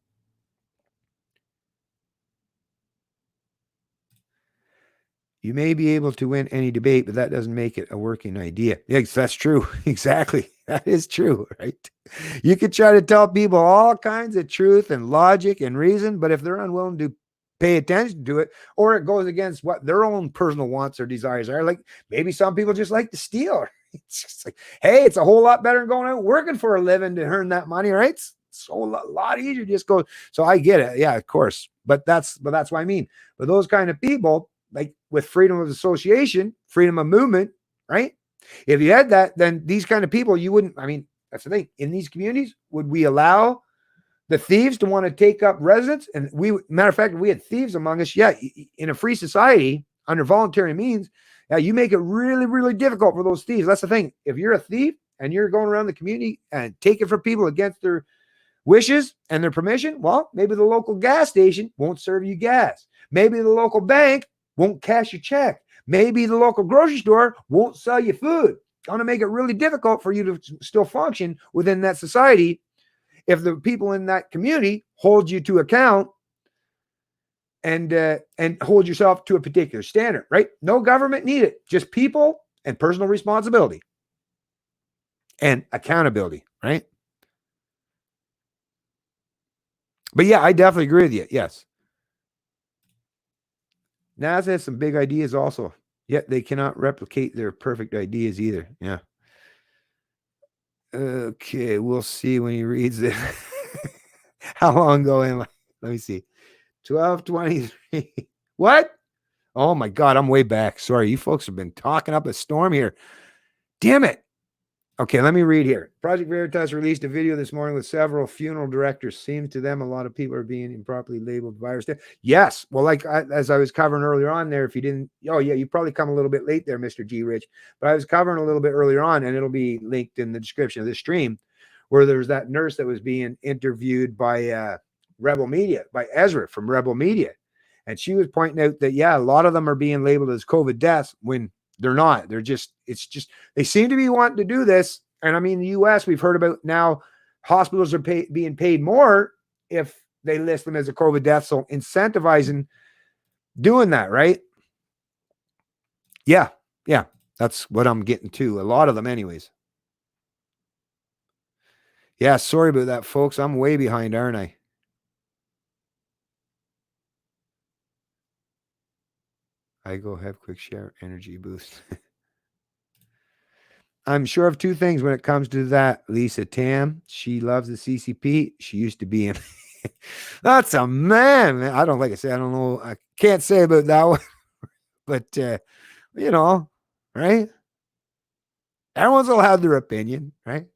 You may be able to win any debate, but that doesn't make it a working idea. Yes, that's true. Exactly. That is true, right? You could try to tell people all kinds of truth and logic and reason, but if they're unwilling to pay attention to it, or it goes against what their own personal wants or desires are, like maybe some people just like to steal. It's just like, hey, it's a whole lot better than going out working for a living to earn that money, right? It's so a lot easier to just go. So I get it. Yeah, of course. But that's what I mean. But those kind of people, like with freedom of association, freedom of movement, right? If you had that, then these kind of people, you wouldn't. I mean, that's the thing. In these communities, would we allow the thieves to want to take up residence? And matter of fact, if we had thieves among us, yeah, in a free society under voluntary means, yeah, you make it really, really difficult for those thieves. That's the thing. If you're a thief and you're going around the community and taking from people against their wishes and their permission, well, maybe the local gas station won't serve you gas. Maybe the local bank won't cash your check. Maybe the local grocery store won't sell you food. Going to make it really difficult for you to still function within that society if the people in that community hold you to account and hold yourself to a particular standard, right? No government needed, just people and personal responsibility and accountability, right? But yeah, I definitely agree with you. Yes. NASA has some big ideas also, yet they cannot replicate their perfect ideas either. Yeah. Okay, we'll see when he reads it. How long ago am I? Let me see. 12:23. What? Oh my God, I'm way back. Sorry, you folks have been talking up a storm here. Damn it. Okay, let me read here. Project Veritas released a video this morning with several funeral directors. Seems to them a lot of people are being improperly labeled virus death. Yes. Well, like as I was covering earlier on there, if you didn't, oh yeah, you probably come a little bit late there, Mr. G. Rich. But I was covering a little bit earlier on, and it'll be linked in the description of this stream, where there's that nurse that was being interviewed by Rebel Media, by Ezra from Rebel Media. And she was pointing out that, yeah, a lot of them are being labeled as COVID deaths when they're not. They're just, they seem to be wanting to do this. And I mean, in the US, we've heard about now hospitals are being paid more if they list them as a COVID death. So incentivizing doing that, right? Yeah. Yeah. That's what I'm getting to. A lot of them anyways. Yeah. Sorry about that, folks. I'm way behind, aren't I? I go have quick share energy boost. I'm sure of two things when it comes to that. Lisa Tam, she loves the CCP. She used to be in. That's a man. I don't, like I said, I don't know. I can't say about that one, but right? Everyone's allowed their opinion, right?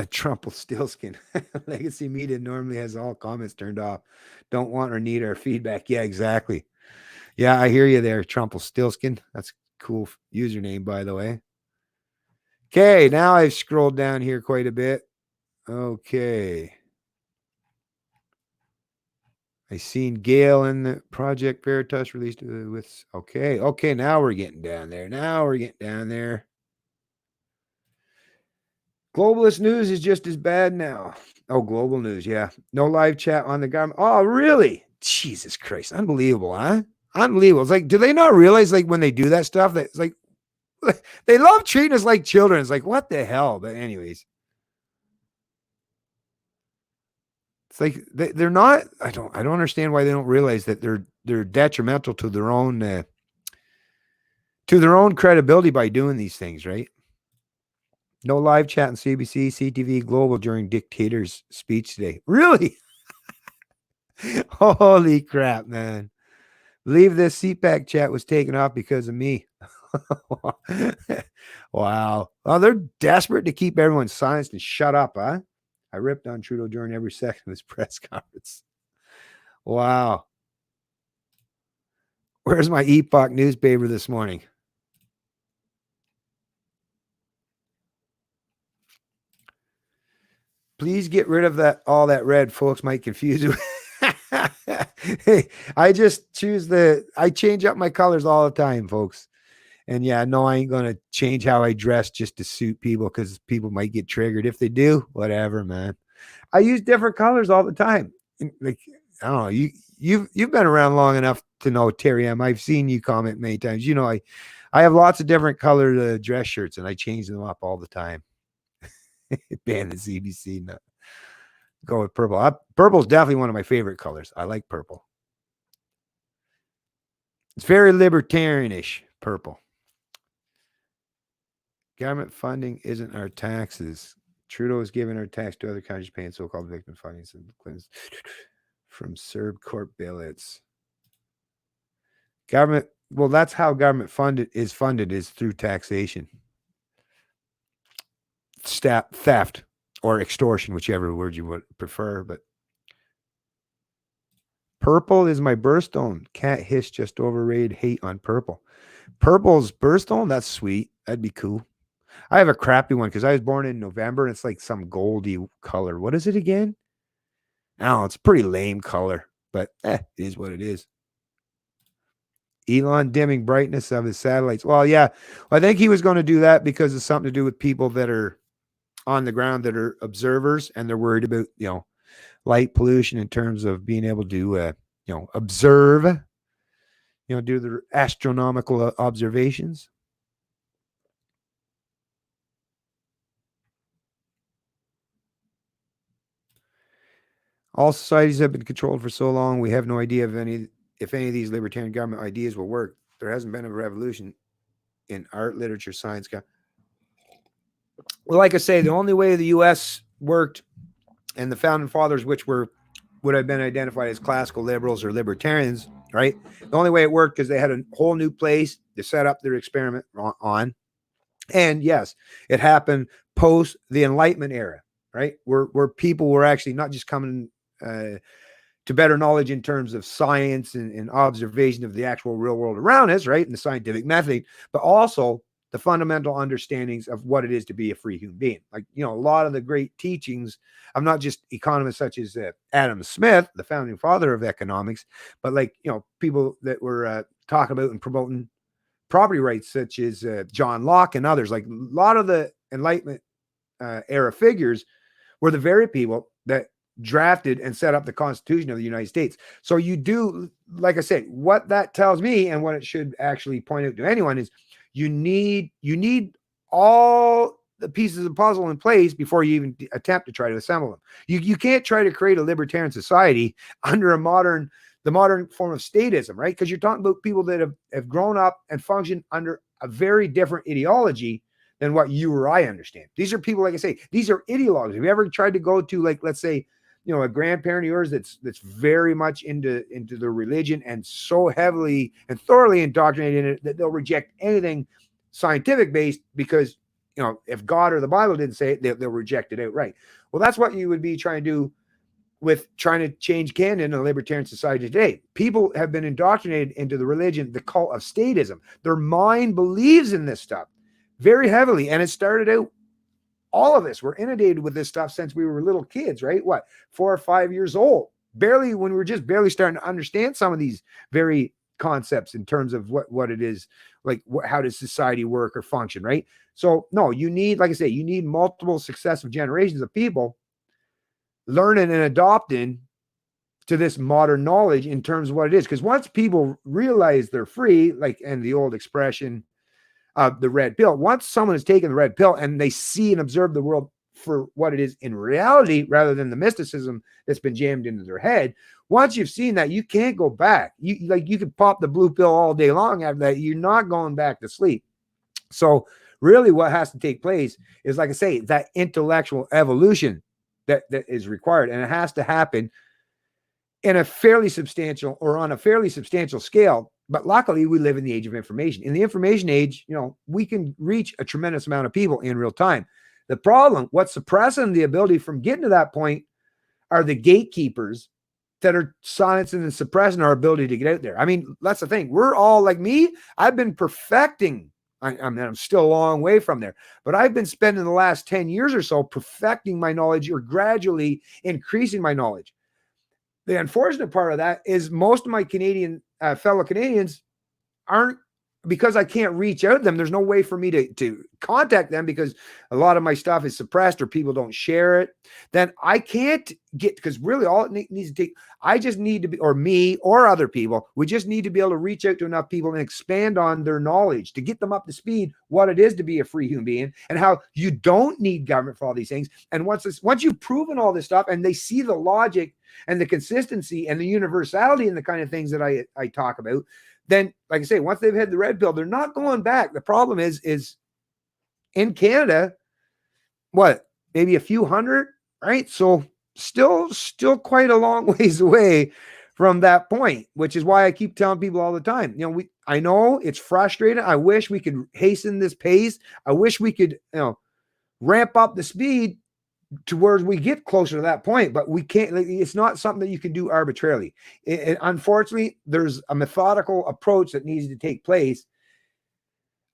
Trump will stillskin. Legacy media normally has all comments turned off. Don't want or need our feedback. Yeah, exactly. Yeah, I hear you there, Trump will stillskin. That's a cool username, by the way. Okay, now I've scrolled down here quite a bit. Okay. I seen Gail in the Project Veritas released with. Okay. Now we're getting down there. Globalist news is just as bad now. Oh, global news. Yeah. No live chat on the government. Oh, really? Jesus Christ. Unbelievable, huh? Unbelievable. It's like, do they not realize, like, when they do that stuff, that it's like, they love treating us like children. It's like, what the hell? But anyways, it's like they're not. I don't understand why they don't realize that they're detrimental to their own credibility by doing these things, right? No live chat on CBC, CTV Global during dictator's speech today. Really? Holy crap, man. Believe this CPAC chat was taken off because of me. Wow. Well, they're desperate to keep everyone silenced and shut up, huh? I ripped on Trudeau during every second of his press conference. Wow. Where's my Epoch newspaper this morning? Please get rid of that. All that red, folks might confuse you. Hey, I just I change up my colors all the time, folks. And yeah, no, I ain't going to change how I dress just to suit people because people might get triggered. If they do, whatever, man. I use different colors all the time. Like, I don't know, you've been around long enough to know, Terry M. I've seen you comment many times. You know, I have lots of different colored dress shirts and I change them up all the time. Ban the CBC. No. Go with purple. Purple is definitely one of my favorite colors. I like purple. It's very libertarianish, purple. Government funding isn't our taxes. Trudeau is giving our tax to other countries paying so-called victim funding from Serb Corp bailouts. Government, well, that's how government funded is through taxation. Theft or extortion, whichever word you would prefer. But purple is my birthstone. Cat hiss just overrated hate on purple. Purple's birthstone? That's sweet. That'd be cool. I have a crappy one because I was born in November and it's like some goldy color. What is it again? I don't know. It's a pretty lame color, but it is what it is. Elon dimming brightness of his satellites. Well, yeah, I think he was going to do that because it's something to do with people that are on the ground that are observers and they're worried about, light pollution in terms of being able to, observe, do the astronomical observations. All societies have been controlled for so long. We have no idea if any of these libertarian government ideas will work. There hasn't been a revolution in art, literature, science. Well, like I say, the only way the U.S. worked and the founding fathers, which would have been identified as classical liberals or libertarians, right? The only way it worked because they had a whole new place to set up their experiment on. And yes, it happened post the Enlightenment era, right? Where people were actually not just coming to better knowledge in terms of science and observation of the actual real world around us, right? And the scientific method, but also the fundamental understandings of what it is to be a free human being. Like, a lot of the great teachings of not just economists such as Adam Smith, the founding father of economics, but like, people that were talking about and promoting property rights, such as John Locke and others. Like, a lot of the Enlightenment era figures were the very people that drafted and set up the Constitution of the United States. So you do, like I said, what that tells me and what it should actually point out to anyone is you need all the pieces of the puzzle in place before you even attempt to try to assemble them. You can't try to create a libertarian society under the modern form of statism, right? Because you're talking about people that have grown up and function under a very different ideology than what you or I understand. These are people, like I say, these are ideologues. Have you ever tried to go to, like, let's say, a grandparent of yours that's very much into the religion and so heavily and thoroughly indoctrinated in it that they'll reject anything scientific based because, if God or the Bible didn't say it, they'll reject it outright. Well, that's what you would be trying to do with trying to change Canada in a libertarian society today. People have been indoctrinated into the religion, the cult of statism. Their mind believes in this stuff very heavily. And it started out, all of us were inundated with this stuff since we were little kids, right? What, 4 or 5 years old? When we were just barely starting to understand some of these very concepts in terms of what it is, like how does society work or function, right? So no, you need, like I say, you need multiple successive generations of people learning and adopting to this modern knowledge in terms of what it is. Because once people realize they're free, like, and the old expression of the red pill, once someone has taken the red pill and they see and observe the world for what it is in reality, rather than the mysticism that's been jammed into their head, once you've seen that, you can't go back. You could pop the blue pill all day long after that. You're not going back to sleep. So really what has to take place is, like I say, that intellectual evolution that is required. And it has to happen in a fairly substantial, or on a fairly substantial scale. But luckily, we live in the age of information. In the information age, we can reach a tremendous amount of people in real time. The problem, what's suppressing the ability from getting to that point, are the gatekeepers that are silencing and suppressing our ability to get out there. I mean, that's the thing. We're all like me. I've been perfecting. I'm still a long way from there, but I've been spending the last 10 years or so perfecting my knowledge, or gradually increasing my knowledge. The unfortunate part of that is most of my Canadian fellow Canadians aren't, because I can't reach out to them. There's no way for me to contact them because a lot of my stuff is suppressed or people don't share it. Then I can't get, because really all it needs to take, I just need to be, or me or other people, we just need to be able to reach out to enough people and expand on their knowledge to get them up to speed what it is to be a free human being, and how you don't need government for all these things. And once you've proven all this stuff and they see the logic and the consistency and the universality and the kind of things that I talk about, then, like I say, once they've had the red pill, they're not going back. The problem is in Canada, what, maybe a few hundred, right? So still quite a long ways away from that point, which is why I keep telling people all the time, I know it's frustrating. I wish we could hasten this pace. I wish we could, ramp up the speed to where we get closer to that point, but we can't. It's not something that you can do arbitrarily. Unfortunately, there's a methodical approach that needs to take place.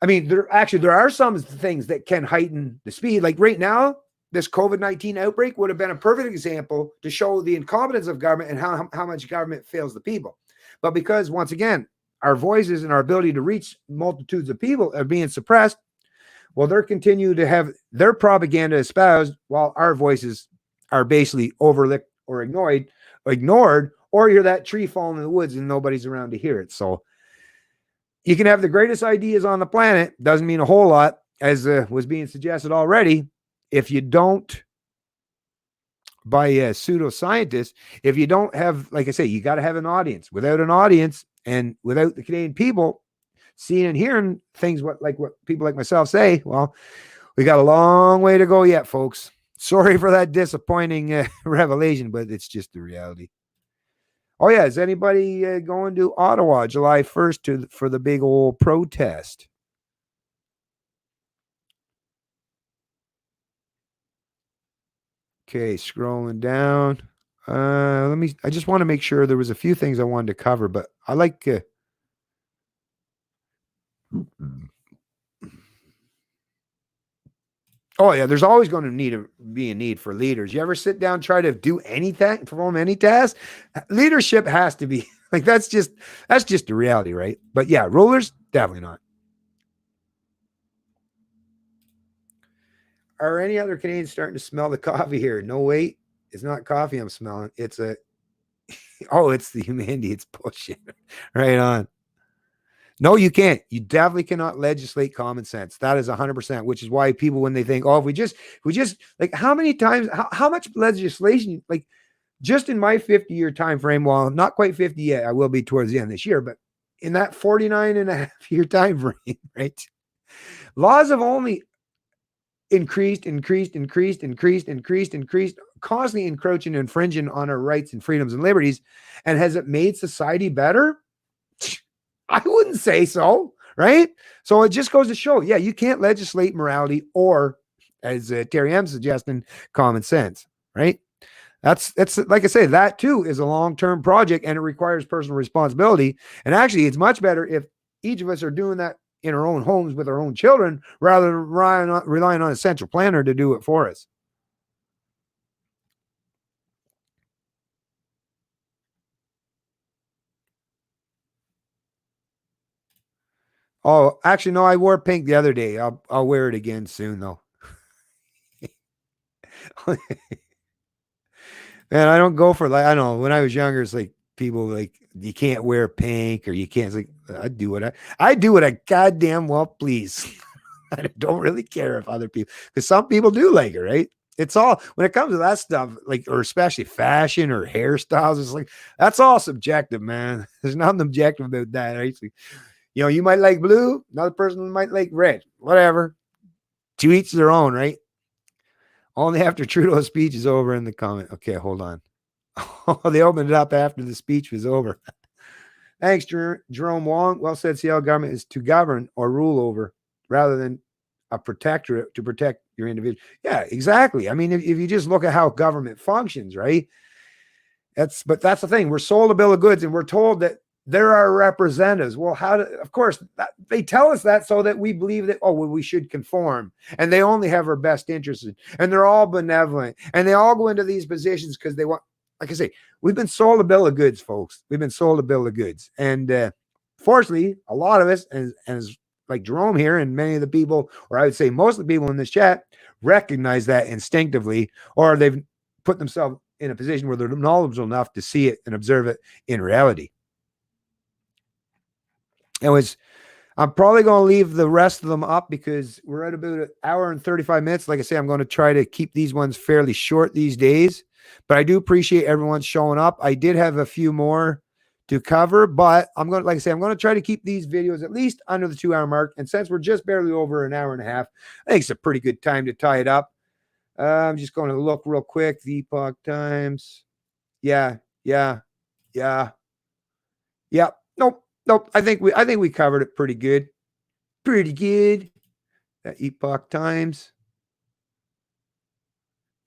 I mean, there are some things that can heighten the speed. Like right now, this COVID-19 outbreak would have been a perfect example to show the incompetence of government and how much government fails the people. But because, once again, our voices and our ability to reach multitudes of people are being suppressed, well, they're continue to have their propaganda espoused while our voices are basically overlooked or ignored, or you're that tree falling in the woods and nobody's around to hear it. So you can have the greatest ideas on the planet, doesn't mean a whole lot, as was being suggested already, if you don't, by pseudoscientists, if you don't have, like I say, you got to have an audience. Without an audience and without the Canadian people seeing and hearing things what people like myself say, well, we got a long way to go yet, folks. Sorry for that disappointing revelation, but it's just the reality. Oh yeah, is anybody going to Ottawa July 1st for the big old protest? Okay, scrolling down. I just want to make sure. There was a few things I wanted to cover, but I like oh yeah, there's always going to be a need for leaders. You ever sit down, try to do anything, perform any task? Leadership has to be like, that's just the reality, right? But yeah, rulers, definitely not. Are any other Canadians starting to smell the coffee here? No, wait, it's not coffee I'm smelling. It's it's the humanity. It's bullshit. Right on. No, you can't. You definitely cannot legislate common sense. That is 100%, which is why people, when they think, oh, if we just like, how many times, how much legislation, like just in my 50-year time frame, well, not quite 50 yet, I will be towards the end of this year, but in that 49 and a half year time frame, right? Laws have only increased, constantly encroaching and infringing on our rights and freedoms and liberties. And has it made society better? I wouldn't say so, right? So it just goes to show, yeah, you can't legislate morality or, as Terry M suggesting, common sense, right? That's like I say, that too is a long-term project and it requires personal responsibility. And actually, it's much better if each of us are doing that in our own homes with our own children rather than relying on a central planner to do it for us. Oh, actually, no, I wore pink the other day. I'll wear it again soon, though. Man, I don't go for like I don't know. When I was younger, it's like people like you can't wear pink or you can't. It's like I do what I goddamn well please. I don't really care if other people because some people do like it, right? It's all when it comes to that stuff, like or especially fashion or hairstyles. It's like that's all subjective, man. There's nothing objective about that. Right? Like, you might like blue, another person might like red, whatever. To each their own, right? Only after Trudeau's speech is over in the comment. Okay, hold on. Oh, they opened it up after the speech was over. Thanks, Jerome Wong. Well said, CL government is to govern or rule over rather than a protectorate to protect your individual. Yeah, exactly. I mean, if you just look at how government functions, right? But that's the thing. We're sold a bill of goods and we're told that there are representatives. Well, of course, they tell us that so that we believe that, well, we should conform and they only have our best interests and they're all benevolent and they all go into these positions because they want, like I say, we've been sold a bill of goods, folks. We've been sold a bill of goods. And fortunately, a lot of us, and as like Jerome here and many of the people, or I would say most of the people in this chat, recognize that instinctively, or they've put themselves in a position where they're knowledgeable enough to see it and observe it in reality. I'm probably going to leave the rest of them up because we're at about an hour and 35 minutes. Like I say, I'm going to try to keep these ones fairly short these days, but I do appreciate everyone showing up. I did have a few more to cover, but I'm going to try to keep these videos at least under the 2 hour mark. And since we're just barely over an hour and a half, I think it's a pretty good time to tie it up. I'm just going to look real quick. The Epoch Times. Yeah. Nope. I think we covered it pretty good. That Epoch Times.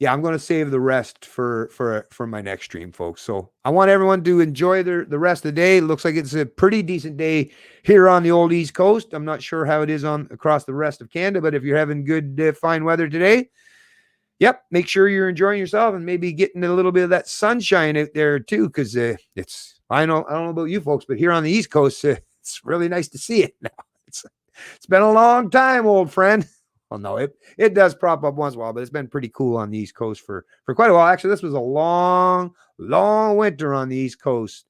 Yeah, I'm going to save the rest for my next stream, folks. So I want everyone to enjoy the rest of the day. It looks like it's a pretty decent day here on the old East Coast. I'm not sure how it is across the rest of Canada, but if you're having good, fine weather today, yep, make sure you're enjoying yourself and maybe getting a little bit of that sunshine out there too, because it's. I don't know about you folks, but here on the East Coast, it's really nice to see it now. It's been a long time, old friend. Well, no, it does prop up once in a while, but it's been pretty cool on the East Coast for quite a while. Actually, this was a long winter on the East Coast.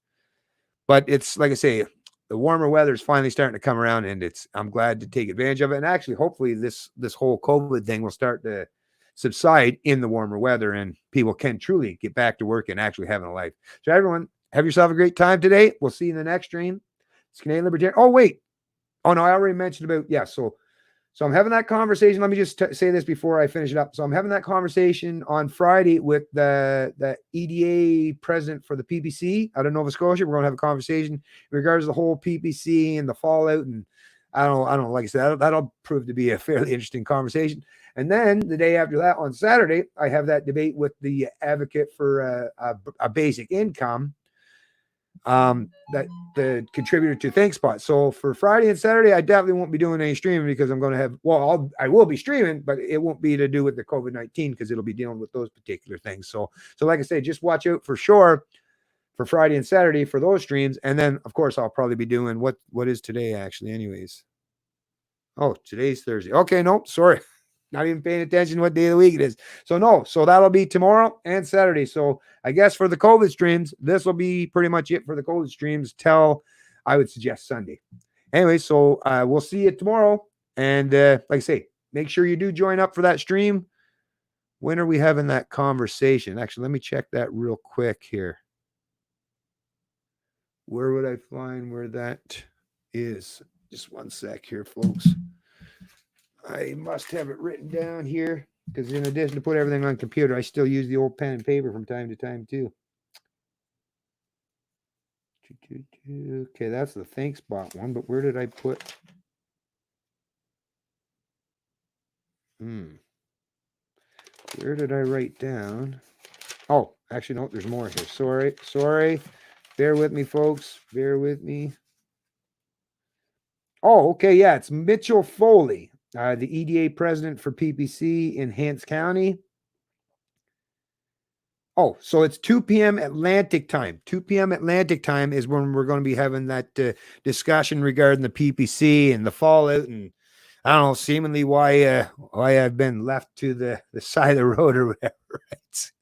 But it's like I say, the warmer weather is finally starting to come around, and I'm glad to take advantage of it. And actually, hopefully, this whole COVID thing will start to subside in the warmer weather, and people can truly get back to work and actually having a life. So, everyone, have yourself a great time today. We'll see you in the next stream. It's Canadian Libertarian. Oh, wait. Oh, no, I already mentioned about, yeah. So I'm having that conversation. Let me just say this before I finish it up. So I'm having that conversation on Friday with the EDA president for the PPC out of Nova Scotia. We're going to have a conversation in regards to the whole PPC and the fallout. And I don't know, like I said, that'll prove to be a fairly interesting conversation. And then the day after that, on Saturday, I have that debate with the advocate for a basic income, that the contributor to ThinkSpot. So for Friday and Saturday, I definitely won't be doing any streaming because I'm going to have, I will be streaming, but it won't be to do with the COVID-19 because it'll be dealing with those particular things. So like I say, just watch out for sure for Friday and Saturday for those streams. And then of course I'll probably be doing what is today actually anyways. Oh, today's Thursday. Okay. Nope. Sorry. Not even paying attention to what day of the week it is. So that'll be tomorrow and Saturday. So I guess for the COVID streams, this will be pretty much it for the COVID streams till I would suggest Sunday. Anyway, so we'll see you tomorrow. And like I say, make sure you do join up for that stream. When are we having that conversation? Actually, let me check that real quick here. Where would I find where that is? Just one sec here, folks. I must have it written down here because in addition to put everything on computer, I still use the old pen and paper from time to time too. Okay, that's the ThinkSpot one, but where did I put? Where did I write down? Oh, actually, no, there's more here. Sorry. Bear with me, folks. Bear with me. Oh, okay, yeah, it's Mitchell Foley. The EDA president for PPC in Hants County. Oh, so it's 2 p.m. Atlantic time. 2 p.m. Atlantic time is when we're going to be having that discussion regarding the PPC and the fallout, and I don't know, seemingly why I've been left to the side of the road or whatever. Right?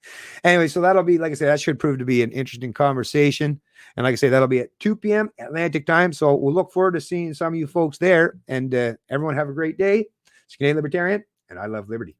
Anyway, so that'll be, like I said, that should prove to be an interesting conversation. And like I say, that'll be at 2 p.m. Atlantic time. So we'll look forward to seeing some of you folks there. And everyone have a great day. It's Canadian Libertarian, and I love liberty.